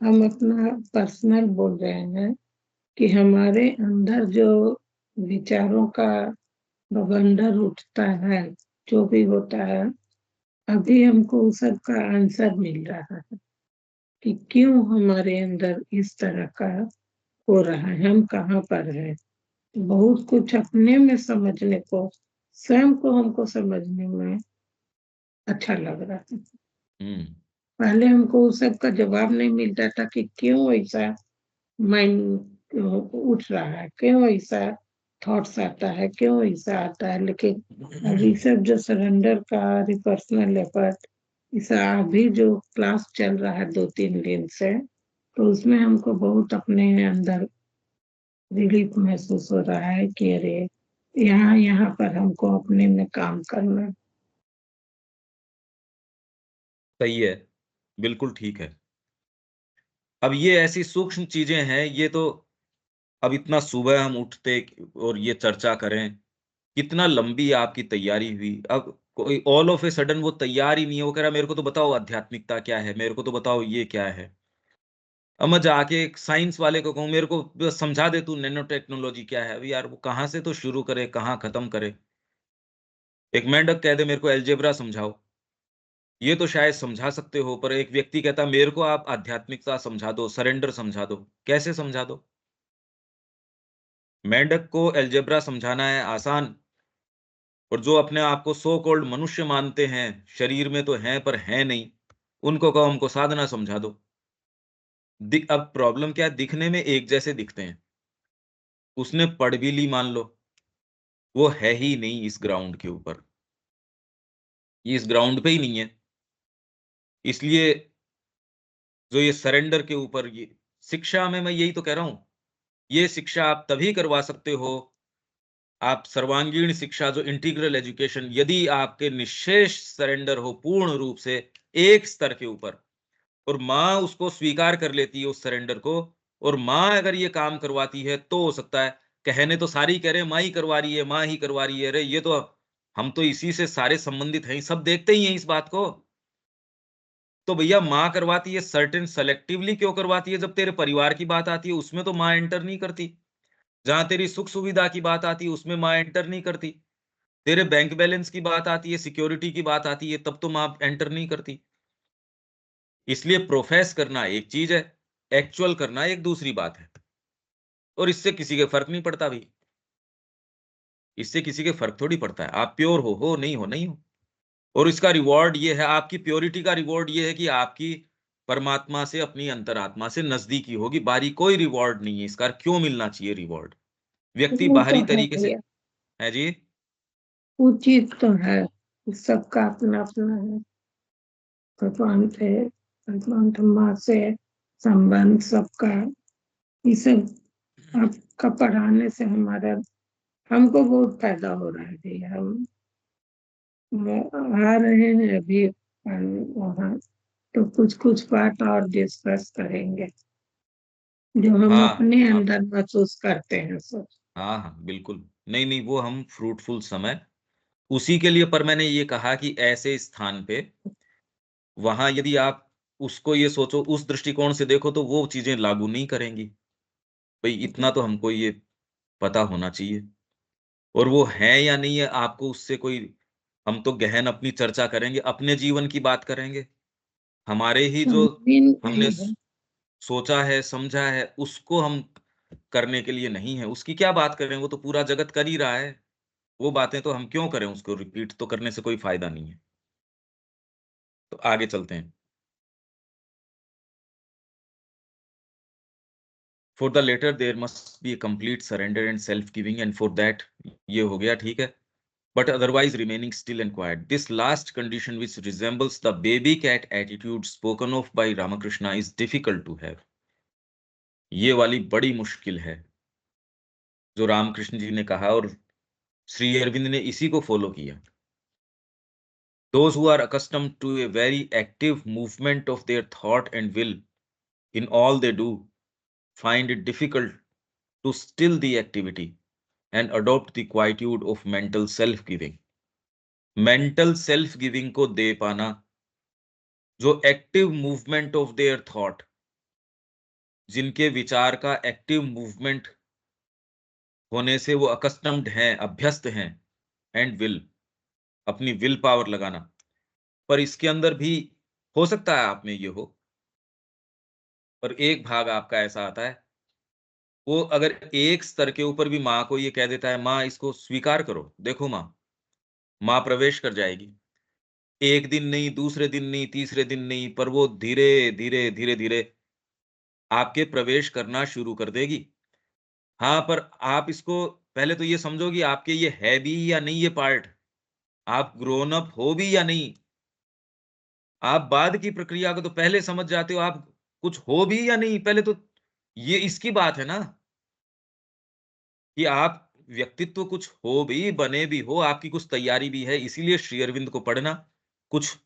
हम अपना पर्सनल बोल रहे हैं कि हमारे अंदर जो विचारों का बवंडर उठता है, जो भी होता है, अभी हमको उस सब का आंसर मिल रहा है कि क्यों हमारे अंदर इस तरह का हो रहा है, हम कहाँ पर हैं। बहुत कुछ अपने में समझने को, स्वयं को हमको समझने में अच्छा लग रहा है। हम्म। पहले हमको उस सब का जवाब नहीं मिलता था कि क्यों ऐसा माइंड उठ रहा है, क्यों ऐसा थॉट्स आता है, क्यों ऐसा आता है। लेकिन अभी सब जो सरेंडर का पर्सनल एफर्ट, इस अभी जो क्लास चल रहा है 2-3 दिन से, तो उसमें हमको बहुत अपने अंदर रिलीफ महसूस हो रहा है कि अरे यहाँ पर हमको अपने में काम करना है। सही है, बिल्कुल ठीक है। अब ये ऐसी सूक्ष्म चीजें हैं, ये तो अब इतना सुबह हम उठते और ये चर्चा करें, कितना लंबी आपकी तैयारी हुई। अब कोई ऑल ऑफ ए सडन वो तैयार ही नहीं है, वो कह रहा मेरे को तो बताओ आध्यात्मिकता क्या है, मेरे को तो बताओ ये क्या है। अब मैं जाके एक साइंस वाले को कहूँ मेरे को बस समझा दे तू नैनो टेक्नोलॉजी क्या है, अभी यार वो कहाँ से तो शुरू करे कहाँ खत्म करे। एक मेंढक कह दे मेरे को एल्जेब्रा समझाओ, ये तो शायद समझा सकते हो, पर एक व्यक्ति कहता मेरे को आप आध्यात्मिकता समझा दो, सरेंडर समझा दो, कैसे समझा दो। मेंढक को एल्जेब्रा समझाना है आसान, और जो अपने आप को सो कॉल्ड मनुष्य मानते हैं, शरीर में तो हैं पर हैं नहीं, उनको कहो हमको साधना समझा दो। अब प्रॉब्लम क्या है, दिखने में एक जैसे दिखते हैं, उसने पढ़ भी ली मान लो, वो है ही नहीं इस ग्राउंड के ऊपर, ये इस ग्राउंड पे ही नहीं है। इसलिए जो ये सरेंडर के ऊपर ये शिक्षा में, मैं यही तो कह रहा हूं, ये शिक्षा आप तभी करवा सकते हो, आप सर्वांगीण शिक्षा जो इंटीग्रल एजुकेशन, यदि आपके निशेष सरेंडर हो पूर्ण रूप से एक स्तर के ऊपर, और माँ उसको स्वीकार कर लेती है उस सरेंडर को, और माँ अगर ये काम करवाती है तो हो सकता है। कहने तो सारी कह रहे हैं माँ ही करवा रही है, माँ ही करवा रही है, अरे ये तो हम तो इसी से सारे संबंधित हैं, सब देखते ही हैं इस बात को। तो भैया माँ करवाती है सर्टेन सेलेक्टिवली, क्यों करवाती है? जब तेरे परिवार की बात आती है उसमें तो माँ एंटर नहीं करती, जहां तेरी सुख सुविधा की बात आती है उसमें माँ एंटर नहीं करती, तेरे बैंक बैलेंस की बात आती है, सिक्योरिटी की बात आती है, तब तो माँ एंटर नहीं करती। इसलिए प्रोफेस करना एक चीज है, एक्चुअल करना एक दूसरी बात है, और इससे किसी के फर्क नहीं पड़ता भाई, इससे किसी के फर्क थोड़ी पड़ता है, आप प्योर हो नहीं हो नहीं हो। और इसका रिवॉर्ड ये है, आपकी प्योरिटी का रिवॉर्ड ये है कि आपकी परमात्मा से, अपनी अंतरात्मा से नजदीकी होगी, बाहरी कोई रिवॉर्ड नहीं है इसका। क्यों मिलना चाहिए रिवॉर्ड? व्यक्ति वो तो बाहरी है तरीके से, भैया, है जी। वो चीज तो है, सबका अपना अपना है। भगवान से, भगवान माँ से संबंध सबका, ये सब आपका पढ़ाने से हमारा, हमको बहुत फायदा हो रहा है भैया। हम आ रहे हैं अभी वहाँ, तो कुछ कुछ बात और डिस्कस करेंगे जो हम हाँ अपने आप, अंदर महसूस करते हैं सब। हाँ हाँ बिल्कुल, नहीं नहीं वो हम फ्रूटफुल समय उसी के लिए, पर मैंने ये कहा कि ऐसे स्थान पे, वहां यदि आप उसको ये सोचो, उस दृष्टिकोण से देखो, तो वो चीजें लागू नहीं करेंगी। भाई इतना तो हमको ये पता होना चाहिए, और वो है या नहीं है आपको उससे कोई, हम तो गहन अपनी चर्चा करेंगे, अपने जीवन की बात करेंगे, हमारे ही जो मीन हमने वही है। सोचा है समझा है उसको हम करने के लिए नहीं है, उसकी क्या बात करें, वो तो पूरा जगत कर ही रहा है। वो बातें तो हम क्यों करें, उसको रिपीट तो करने से कोई फायदा नहीं है। तो आगे चलते हैं। For the latter there must be a complete surrender and self giving, and for that, ये हो गया ठीक है। but otherwise remaining still and quiet. This last condition, which resembles the baby cat attitude spoken of by Ramakrishna, is difficult to have. ये वाली बड़ी मुश्किल है जो रामकृष्ण जी ने कहा, और श्री अरविंद ने इसी को फॉलो किया. Those who are accustomed to a very active movement of their thought and will in all they do find it difficult to still the activity and adopt the quietude of mental self-giving. Mental self-giving को दे पाना, जो active movement of their thought, जिनके विचार का एक्टिव मूवमेंट होने से वो अकस्टम्ड हैं, अभ्यस्त हैं, एंड विल, अपनी विल पावर लगाना. पर इसके अंदर भी हो सकता है आप में ये हो, पर एक भाग आपका ऐसा आता है, वो अगर एक स्तर के ऊपर भी माँ को ये कह देता है, माँ इसको स्वीकार करो, देखो माँ प्रवेश कर जाएगी. एक दिन नहीं, दूसरे दिन नहीं, तीसरे दिन नहीं, पर वो धीरे धीरे धीरे धीरे आपके प्रवेश करना शुरू कर देगी. हाँ, पर आप इसको पहले तो ये समझो कि आपके ये है भी या नहीं ये पार्ट, आप ग्रोन अप हो भी या नहीं. आप बाद की प्रक्रिया को तो पहले समझ जाते हो, आप कुछ हो भी या नहीं, पहले तो ये इसकी बात है ना, कि आप व्यक्तित्व कुछ हो भी, बने भी हो, आपकी कुछ तैयारी भी है. इसीलिए श्री अरविंद को पढ़ना, कुछ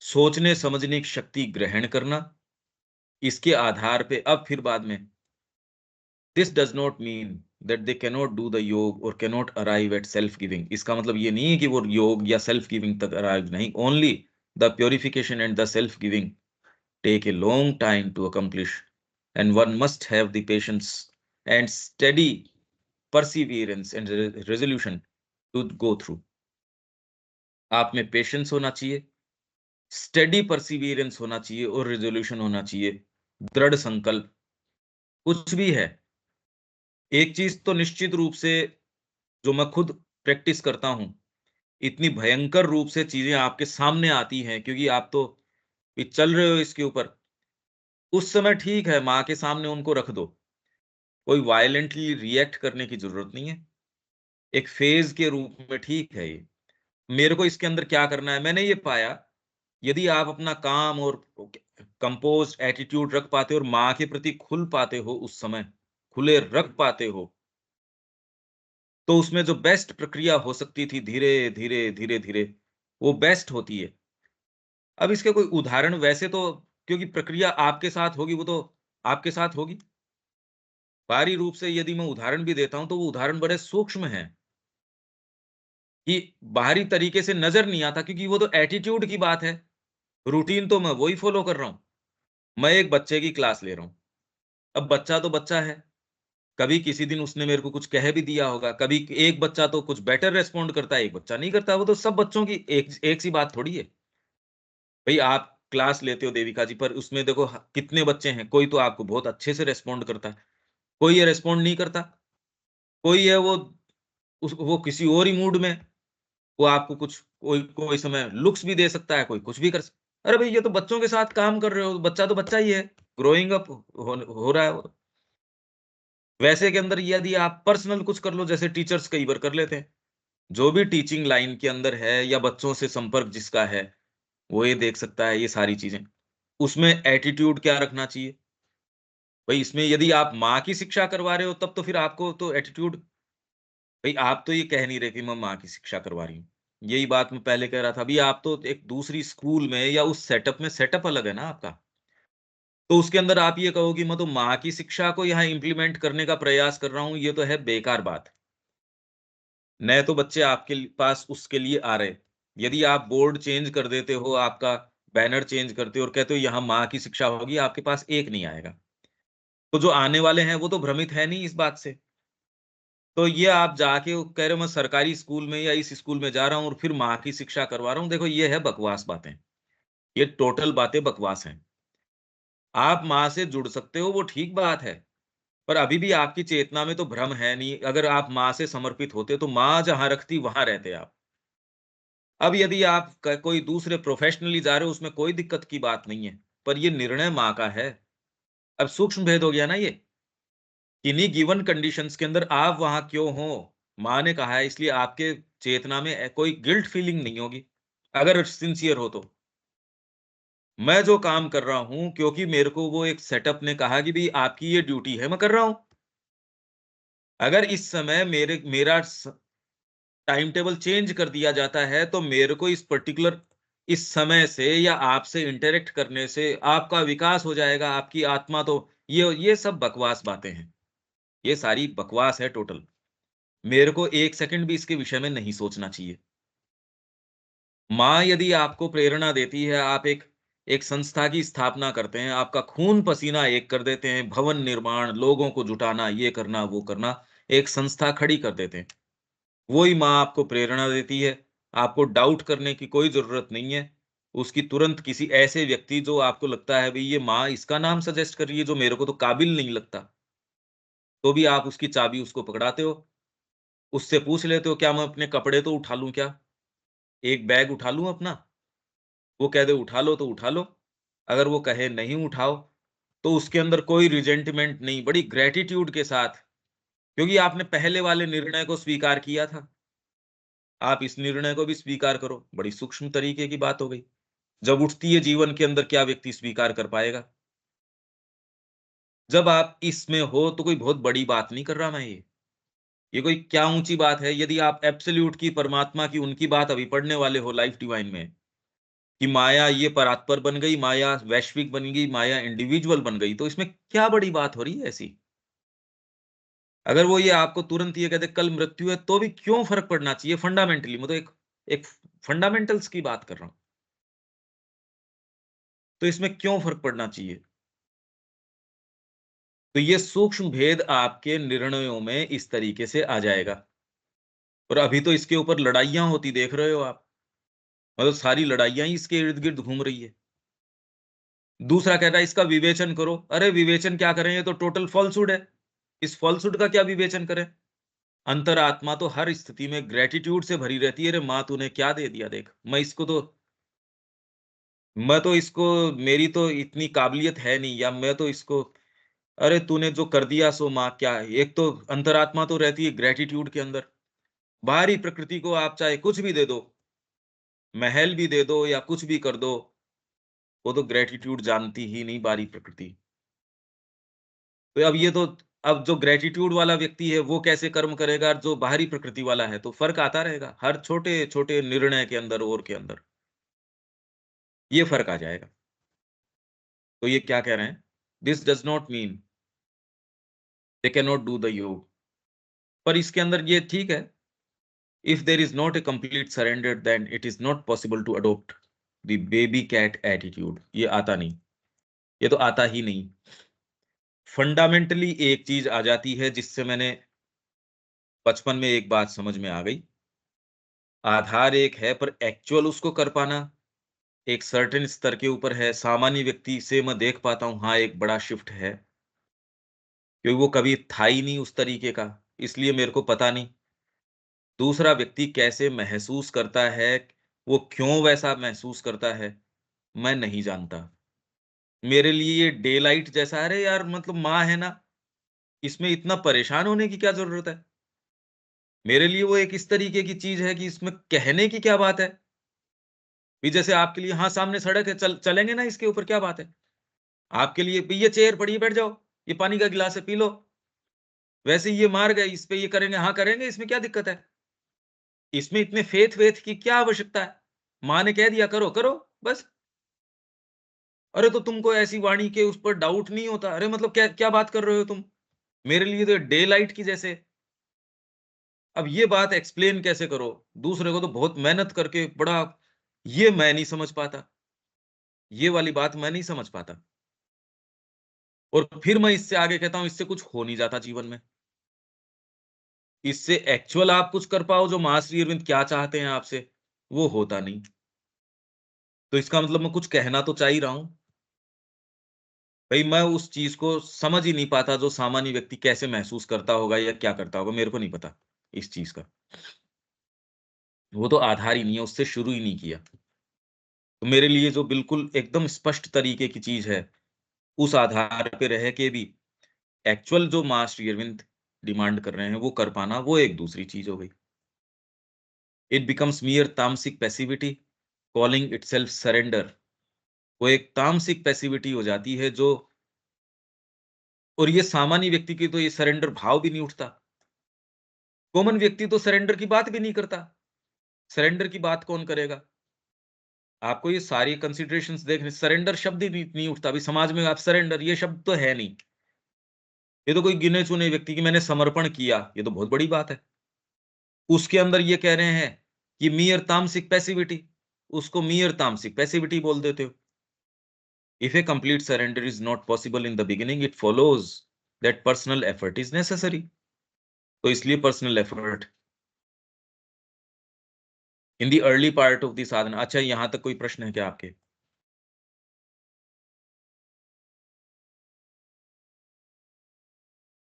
सोचने समझने की शक्ति ग्रहण करना, इसके आधार पे अब फिर बाद में. This does not mean that they cannot do the yoga और cannot arrive at self giving. इसका मतलब ये नहीं है कि वो योग या सेल्फ गिविंग तक अराइव नहीं. Only the purification and the self giving take a long time to accomplish, and one must have the patience and study perseverance and resolution to go through. आप में पेशेंस होना चाहिए, स्टडी परसिवियरेंस होना चाहिए, और रेजोल्यूशन होना चाहिए, दृढ़ संकल्प. कुछ भी है, एक चीज तो निश्चित रूप से जो मैं खुद प्रैक्टिस करता हूं, इतनी भयंकर रूप से चीजें आपके सामने आती हैं, क्योंकि आप तो ये चल रहे हो इसके ऊपर. उस समय ठीक है, माँ के सामने उनको रख दो, कोई वायलेंटली रिएक्ट करने की जरूरत नहीं है. एक फेज के रूप में ठीक है ये. मेरे को इसके अंदर क्या करना है, मैंने ये पाया, यदि आप अपना काम और कंपोज्ड एटीट्यूड रख पाते हो और माँ के प्रति खुल पाते हो, उस समय खुले रख पाते हो, तो उसमें जो बेस्ट प्रक्रिया हो सकती थी, धीरे धीरे धीरे धीरे वो बेस्ट होती है. अब इसके कोई उदाहरण वैसे तो, क्योंकि प्रक्रिया आपके साथ होगी, वो तो आपके साथ होगी. बाहरी रूप से यदि मैं उदाहरण भी देता हूं, तो वो उदाहरण बड़े सूक्ष्म हैं, कि बाहरी तरीके से नजर नहीं आता, क्योंकि वो तो एटीट्यूड की बात है. रूटीन तो मैं वही फॉलो कर रहा हूं. मैं एक बच्चे की क्लास ले रहा हूं. अब बच्चा तो बच्चा है, कभी किसी दिन उसने मेरे को कुछ कह भी दिया होगा, कभी एक बच्चा तो कुछ बेटर रेस्पॉन्ड करता है, एक बच्चा नहीं करता. वो तो सब बच्चों की एक सी बात थोड़ी है. भाई आप क्लास लेते हो देविका जी, पर उसमें देखो कितने बच्चे हैं, कोई तो आपको बहुत अच्छे से रेस्पॉन्ड करता है, कोई ये रेस्पॉन्ड नहीं करता, कोई है वो किसी और ही मूड में, वो आपको कुछ कोई कोई समय लुक्स भी दे सकता है, कोई कुछ भी कर सकता. अरे भाई, ये तो बच्चों के साथ काम कर रहे हो, बच्चा तो बच्चा ही है, ग्रोइंग अप हो रहा है वो. वैसे के अंदर यदि आप पर्सनल कुछ कर लो, जैसे टीचर्स कई बार कर लेते हैं, जो भी टीचिंग लाइन के अंदर है या बच्चों से संपर्क जिसका है, वो ये देख सकता है ये सारी चीजें. उसमें एटीट्यूड क्या रखना चाहिए भाई. इसमें यदि आप माँ की शिक्षा करवा रहे हो, तब तो फिर आपको तो एटीट्यूड, भाई आप तो ये कह नहीं रहे कि मैं माँ की शिक्षा करवा रही हूँ. यही बात मैं पहले कह रहा था, अभी आप तो एक दूसरी स्कूल में या उस सेटअप में, सेटअप अलग है ना आपका, तो उसके अंदर आप ये कहो कि मैं तो माँ की शिक्षा को यहाँ इम्प्लीमेंट करने का प्रयास कर रहा हूँ, ये तो है बेकार बात. नए तो बच्चे आपके पास उसके लिए आ रहे. यदि आप बोर्ड चेंज कर देते हो, आपका बैनर चेंज करते हो और कहते हो यहाँ माँ की शिक्षा होगी, आपके पास एक नहीं आएगा. तो जो आने वाले हैं वो तो भ्रमित है नहीं इस बात से. तो ये आप जाके वो कह रहे हो मैं सरकारी स्कूल में या इस स्कूल में जा रहा हूँ और फिर माँ की शिक्षा करवा रहा हूँ, देखो ये है बकवास बातें. ये टोटल बातें बकवास हैं. आप माँ से जुड़ सकते हो, वो ठीक बात है, पर अभी भी आपकी चेतना में तो भ्रम है नहीं. अगर आप माँ से समर्पित होते तो माँ जहां रखती वहां रहते आप. अब यदि आप कोई दूसरे प्रोफेशनली जा रहे हो, उसमें कोई दिक्कत की बात नहीं है, पर ये निर्णय माँ का है. अब सूक्ष्म भेद हो गया ना ये, किन्हीं गिवन कंडीशंस के अंदर आप वहां क्यों हो, माँ ने कहा है, इसलिए आपके चेतना में कोई गिल्ट फीलिंग नहीं होगी, अगर सिंसियर हो तो। मैं जो काम कर रहा हूँ, क्योंकि मेरे को वो एक सेटअप ने कहा कि भई आपकी ये ड्यूटी है, मैं कर रहा हूँ। अगर इस समय मेरा टाइम टेबल चेंज कर दिया जाता है, तो मेरे को इस समय से या आपसे इंटरैक्ट करने से आपका विकास हो जाएगा, आपकी आत्मा तो ये सब बकवास बातें हैं। ये सारी बकवास है टोटल। मेरे को 1 सेकंड भी इसके विषय में नहीं सोचना चाहिए। माँ यदि आपको प्रेरणा देती है, आप एक संस्था की स्थापना करते हैं, आपका खून-पसीना एक कर देते हैं, भवन निर्माण, लोगों को जुटाना, ये करना, वो करना, एक संस्था खड़ी कर देते हैं। वही माँ आपको प्रेरणा देती है, आपको डाउट करने की कोई ज़रूरत नहीं है। उसकी तुरंत किसी ऐसे व्यक्ति जो आपको लगता है भई ये माँ इसका नाम सजेस्ट कर रही है जो मेरे को तो काबिल नहीं लगता, तो भी आप उसकी चाबी उसको पकड़ाते हो, उससे पूछ लेते हो क्या मैं अपने कपड़े तो उठा लूँ क्या? एक बैग उठा लूँ अपना? वो कह दे उठा लो तो उठा लो, अगर वो कहे नहीं उठाओ, तो उसके अंदर कोई रिजेंटमेंट नहीं, बड़ी ग्रैटिट्यूड के साथ, क्योंकि आपने पहले वाले निर्णय को स्वीकार किया था। आप इस निर्णय को भी स्वीकार करो, बड़ी सूक्ष्म तरीके की बात हो गई। जब उठती है जीवन के अंदर क्या व्यक्ति स्वीकार कर पाएगा? जब आप इसमें हो तो कोई बहुत बड़ी बात नहीं कर रहा मैं ये। ये कोई क्या ऊँची बात है? यदि आप एब्सोल्यूट की, परमात्मा की, उनकी बात अभी पढ़ने वाले हो लाइफ डिवाइन में, कि माया ये परात्पर बन गई, माया वैश्विक बन गई, माया इंडिविजुअल बन गई, तो इसमें क्या बड़ी बात हो रही है ऐसी? अगर वो ये आपको तुरंत ये कह दे कल मृत्यु है, तो भी क्यों फ़र्क पड़ना चाहिए फंडामेंटली? मैं तो एक फंडामेंटल्स की बात कर रहा हूँ। तो इसमें क्यों फ़र्क पड़ना चाहिए? तो ये सूक्ष्म भेद आपके निर्णयों में इस तरीके से आ जाएगा। और अभी तो इसके ऊपर लड़ाइयाँ होती देख रहे हो आप। मतलब सारी लड़ाइयाँ ही इसके इर्द-गिर्द घूम रही है। दूसरा कह रहा है इसका विवेचन करो। अरे विवेचन क्या करें? ये तो टोटल फ़ॉल्सहुड है। इस फ़ॉल्सहुड का क्या विवेचन करें? अंतरात्मा तो हर स्थिति में ग्रैटिट्यूड से भरी रहती है। अरे माँ तूने क्या दे दिया देख। मैं तो इसको मेरी तो इतनी काबिलियत है नहीं, या मैं तो इसको अरे तूने जो कर दिया सो माँ क्या है। एक तो अंतरात्मा तो रहती है ग्रैटिट्यूड के अंदर। बाहरी प्रकृति को आप चाहे कुछ भी दे दो, महल भी दे दो या कुछ भी कर दो, वो तो ग्रैटिट्यूड जानती ही नहीं बाहरी प्रकृति। तो अब जो ग्रैटिट्यूड वाला व्यक्ति है वो कैसे कर्म करेगा, और जो बाहरी प्रकृति वाला है, तो फ़र्क आता रहेगा हर छोटे-छोटे निर्णय के अंदर और के अंदर। ये फ़र्क आ जाएगा। तो ये क्या कह रहे हैं? This does not mean they can not do the yoga. पर इसके अंदर ये ठीक है, if there is not a complete surrender then it is not possible to adopt the baby cat attitude। ये आता नहीं, ये तो आता ही नहीं। फंडामेंटली एक चीज़ आ जाती है जिससे मैंने बचपन में एक बात समझ में आ गई। आधार एक है पर एक्चुअल उसको कर पाना एक सर्टेन स्तर के ऊपर है। सामान्य व्यक्ति से मैं देख पाता हूँ हाँ, एक बड़ा शिफ्ट है, क्योंकि वो कभी था ही नहीं उस तरीके का, इसलिए मेरे को पता नहीं। दूसरा व्यक्ति कैसे महसूस करता है, वो क्यों वैसा महसूस करता है, मैं नहीं जानता। मेरे लिए ये डे लाइट जैसा है। अरे यार मतलब माँ है ना, इसमें इतना परेशान होने की क्या ज़रूरत है? मेरे लिए वो एक इस तरीके की चीज़ है कि इसमें कहने की क्या बात है? कि जैसे आपके लिए हाँ, सामने सड़क है, चलेंगे ना इसके ऊपर क्या बात है? आपके लिए भी ये चेयर पड़ी है बैठ जाओ, ये पानी का गिलास है पी लो, वैसे ही ये मार्ग है इस पे ये करेंगे, हाँ करेंगे, इसमें क्या दिक्कत है? इसमें इतने फेथ-वेथ की क्या आवश्यकता है? माँ ने कह दिया करो, करो बस। अरे तो तुमको ऐसी वाणी के उस पर डाउट नहीं होता? अरे मतलब क्या क्या बात कर रहे हो तुम? मेरे लिए तो डे लाइट की जैसे। अब ये बात एक्सप्लेन कैसे करो? दूसरे को तो बहुत मेहनत करके बड़ा ये मैं नहीं समझ पाता। ये वाली बात मैं नहीं समझ पाता। और फिर मैं इससे आगे कहता हूँ इससे कुछ हो नहीं जाता जीवन में। इससे एक्चुअल आप कुछ कर पाओ जो महाश्री अरविंद क्या चाहते हैं आपसे, वो होता नहीं। तो इसका मतलब मैं कुछ कहना तो चाह ही रहा हूँ। भई मैं उस चीज़ को समझ ही नहीं पाता जो सामान्य व्यक्ति कैसे महसूस करता होगा या क्या करता होगा, मेरे को नहीं पता इस चीज़ का। वो तो आधार ही नहीं है, उससे शुरू ही नहीं किया। तो मेरे लिए जो बिल्कुल एकदम स्पष्ट तरीके की चीज़ है, उस आधार पे रह के भी एक्चुअल जो माँ श्री अरविंद डिमांड कर रहे हैं वो कर पाना, वो एक दूसरी चीज हो गई। इट बिकम्स मियर तामसिक पैसिविटी कॉलिंग इटसेल्फ सरेंडर। वो एक तामसिक पैसिविटी हो जाती है जो, और ये सामान्य व्यक्ति की तो ये सरेंडर भाव भी नहीं उठता। कॉमन व्यक्ति तो सरेंडर की बात भी नहीं करता। सरेंडर की बात कौन करेगा? आपको ये सारी कंसिडरेशंस देखने, सरेंडर शब्द ही नहीं उठता। अभी समाज में आप सरेंडर ये शब्द तो है नहीं। ये तो कोई गिने चुने व्यक्ति की मैंने समर्पण किया, ये तो बहुत बड़ी बात है। उसके अंदर ये कह रहे हैं कि मियर तामसिक पैसिविटी, उसको मियर तामसिक पैसिविटी बोल देते हो। If a complete surrender is not possible in the beginning, it follows that personal effort is necessary. तो इसलिए personal effort in the early part of the sadhana. अच्छा, यहां तक कोई प्रश्न है क्या आपके?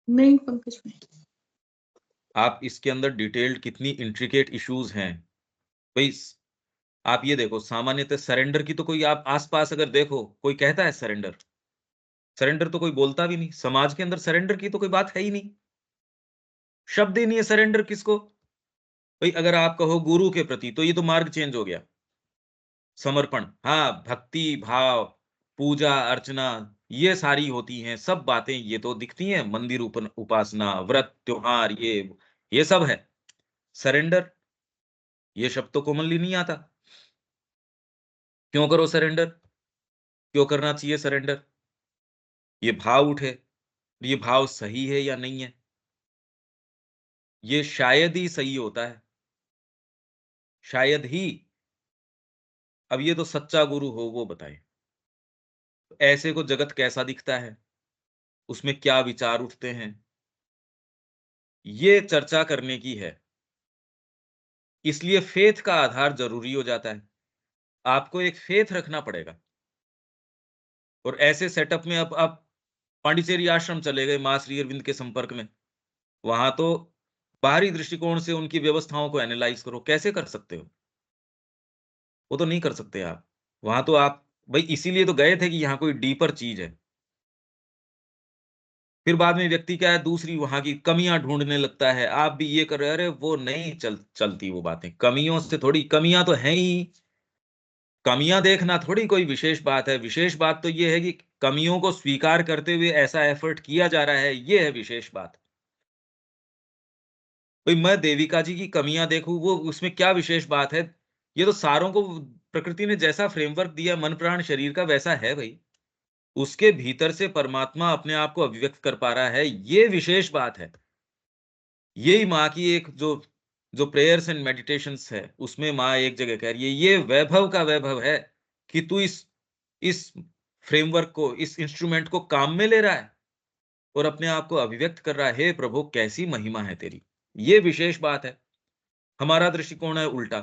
नहीं पंकज भाई। आप इसके अंदर डिटेल्ड कितनी इंट्रिकेट इश्यूज हैं भाई। आप ये देखो, सामान्यतः सरेंडर की तो कोई, आप आसपास अगर देखो कोई कहता है सरेंडर, सरेंडर तो कोई बोलता भी नहीं। समाज के अंदर सरेंडर की तो कोई बात है ही नहीं, शब्द ही नहीं है सरेंडर किसको। भाई अगर आप कहो गुरु के प्रति, तो ये तो मार्ग चेंज हो गया। समर्पण, हाँ, भक्ति भाव, पूजा अर्चना, ये सारी होती हैं सब बातें, ये तो दिखती हैं। मंदिर उपासना, व्रत त्योहार, ये सब है। सरेंडर ये शब्द तो कॉमनली नहीं आता। क्यों करो सरेंडर? क्यों करना चाहिए सरेंडर? ये भाव उठे, ये भाव सही है या नहीं है, ये शायद ही सही होता है, शायद ही। अब ये तो सच्चा गुरु हो वो बताए, ऐसे को जगत कैसा दिखता है, उसमें क्या विचार उठते हैं, ये चर्चा करने की है। इसलिए फेथ का आधार जरूरी हो जाता है। आपको एक फेथ रखना पड़ेगा। और ऐसे सेटअप में अब आप पांडिचेरी आश्रम चले गए मां श्री अरविंद के संपर्क में, वहां तो बाहरी दृष्टिकोण से उनकी व्यवस्थाओं को एनालाइज करो, कैसे कर सकते हो? वो तो नहीं कर सकते आप। वहां तो आप भाई इसीलिए तो गए थे कि यहाँ कोई डीपर चीज है। फिर बाद में व्यक्ति क्या है, दूसरी वहां की कमियां ढूंढने लगता है। आप भी ये कर रहे हो, अरे वो नहीं चलती वो बातें, कमियों से थोड़ी, कमियां तो हैं ही। कमियां देखना थोड़ी कोई विशेष बात है। विशेष बात तो ये है कि कमियों को स्वीकार करते हुए ऐसा एफर्ट किया जा रहा है, ये है विशेष बात। भाई मैं देविका जी की कमियां देखूं, वो उसमें क्या विशेष बात है? ये तो सारों को प्रकृति ने जैसा फ्रेमवर्क दिया मन प्राण शरीर का, वैसा है भाई। उसके भीतर से परमात्मा अपने आप को अभिव्यक्त कर पा रहा है, ये विशेष बात है। यही माँ की एक जो जो प्रेयर्स एंड मेडिटेशंस है, उसमें माँ एक जगह कह रही है, ये वैभव का वैभव है कि तू इस फ्रेमवर्क को, इस इंस्ट्रूमेंट को काम में ले रहा है और अपने आप को अभिव्यक्त कर रहा है। हे प्रभु, कैसी महिमा है तेरी, ये विशेष बात है। हमारा दृष्टिकोण है उल्टा।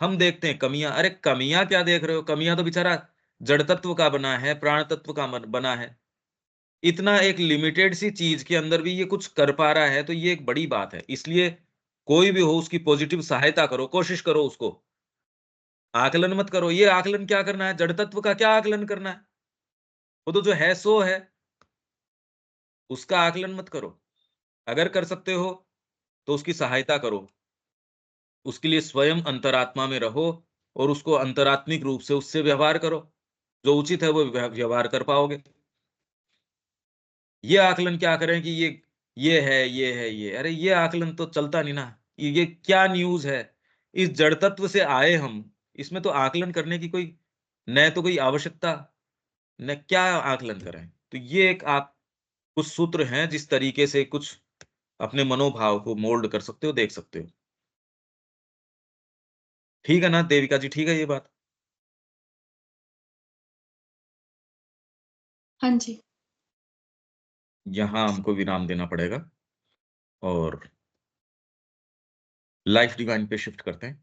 हम देखते हैं कमियां, अरे कमियां क्या देख रहे हो? कमियां तो बेचारा जड़ तत्व का बना है, प्राण तत्व का बना है। इतना एक लिमिटेड सी चीज के अंदर भी ये कुछ कर पा रहा है, तो ये एक बड़ी बात है। इसलिए कोई भी हो उसकी पॉजिटिव सहायता करो, कोशिश करो उसको। आकलन मत करो। ये आकलन क्या करना है? जड़ तत्व का क्या आकलन करना है? वो तो जो है सो है, उसका आकलन मत करो। अगर कर सकते हो तो उसकी सहायता करो। उसके लिए स्वयं अंतरात्मा में रहो और उसको अंतरात्मिक रूप से उससे व्यवहार करो। जो उचित है वो व्यवहार कर पाओगे। ये आकलन क्या करें कि ये है, ये है, ये, अरे ये आकलन तो चलता नहीं ना। ये क्या न्यूज है? इस जड़ तत्व से आए हम, इसमें तो आकलन करने की कोई न तो कोई आवश्यकता, न क्या आकलन करें। तो ये एक आप कुछ सूत्र हैं जिस तरीके से कुछ अपने मनोभाव को मोल्ड कर सकते हो, देख सकते हो। ठीक है ना देविका जी? ठीक है ये बात? हाँ जी। यहां हमको विराम देना पड़ेगा और लाइफ डिवाइन पे शिफ्ट करते हैं।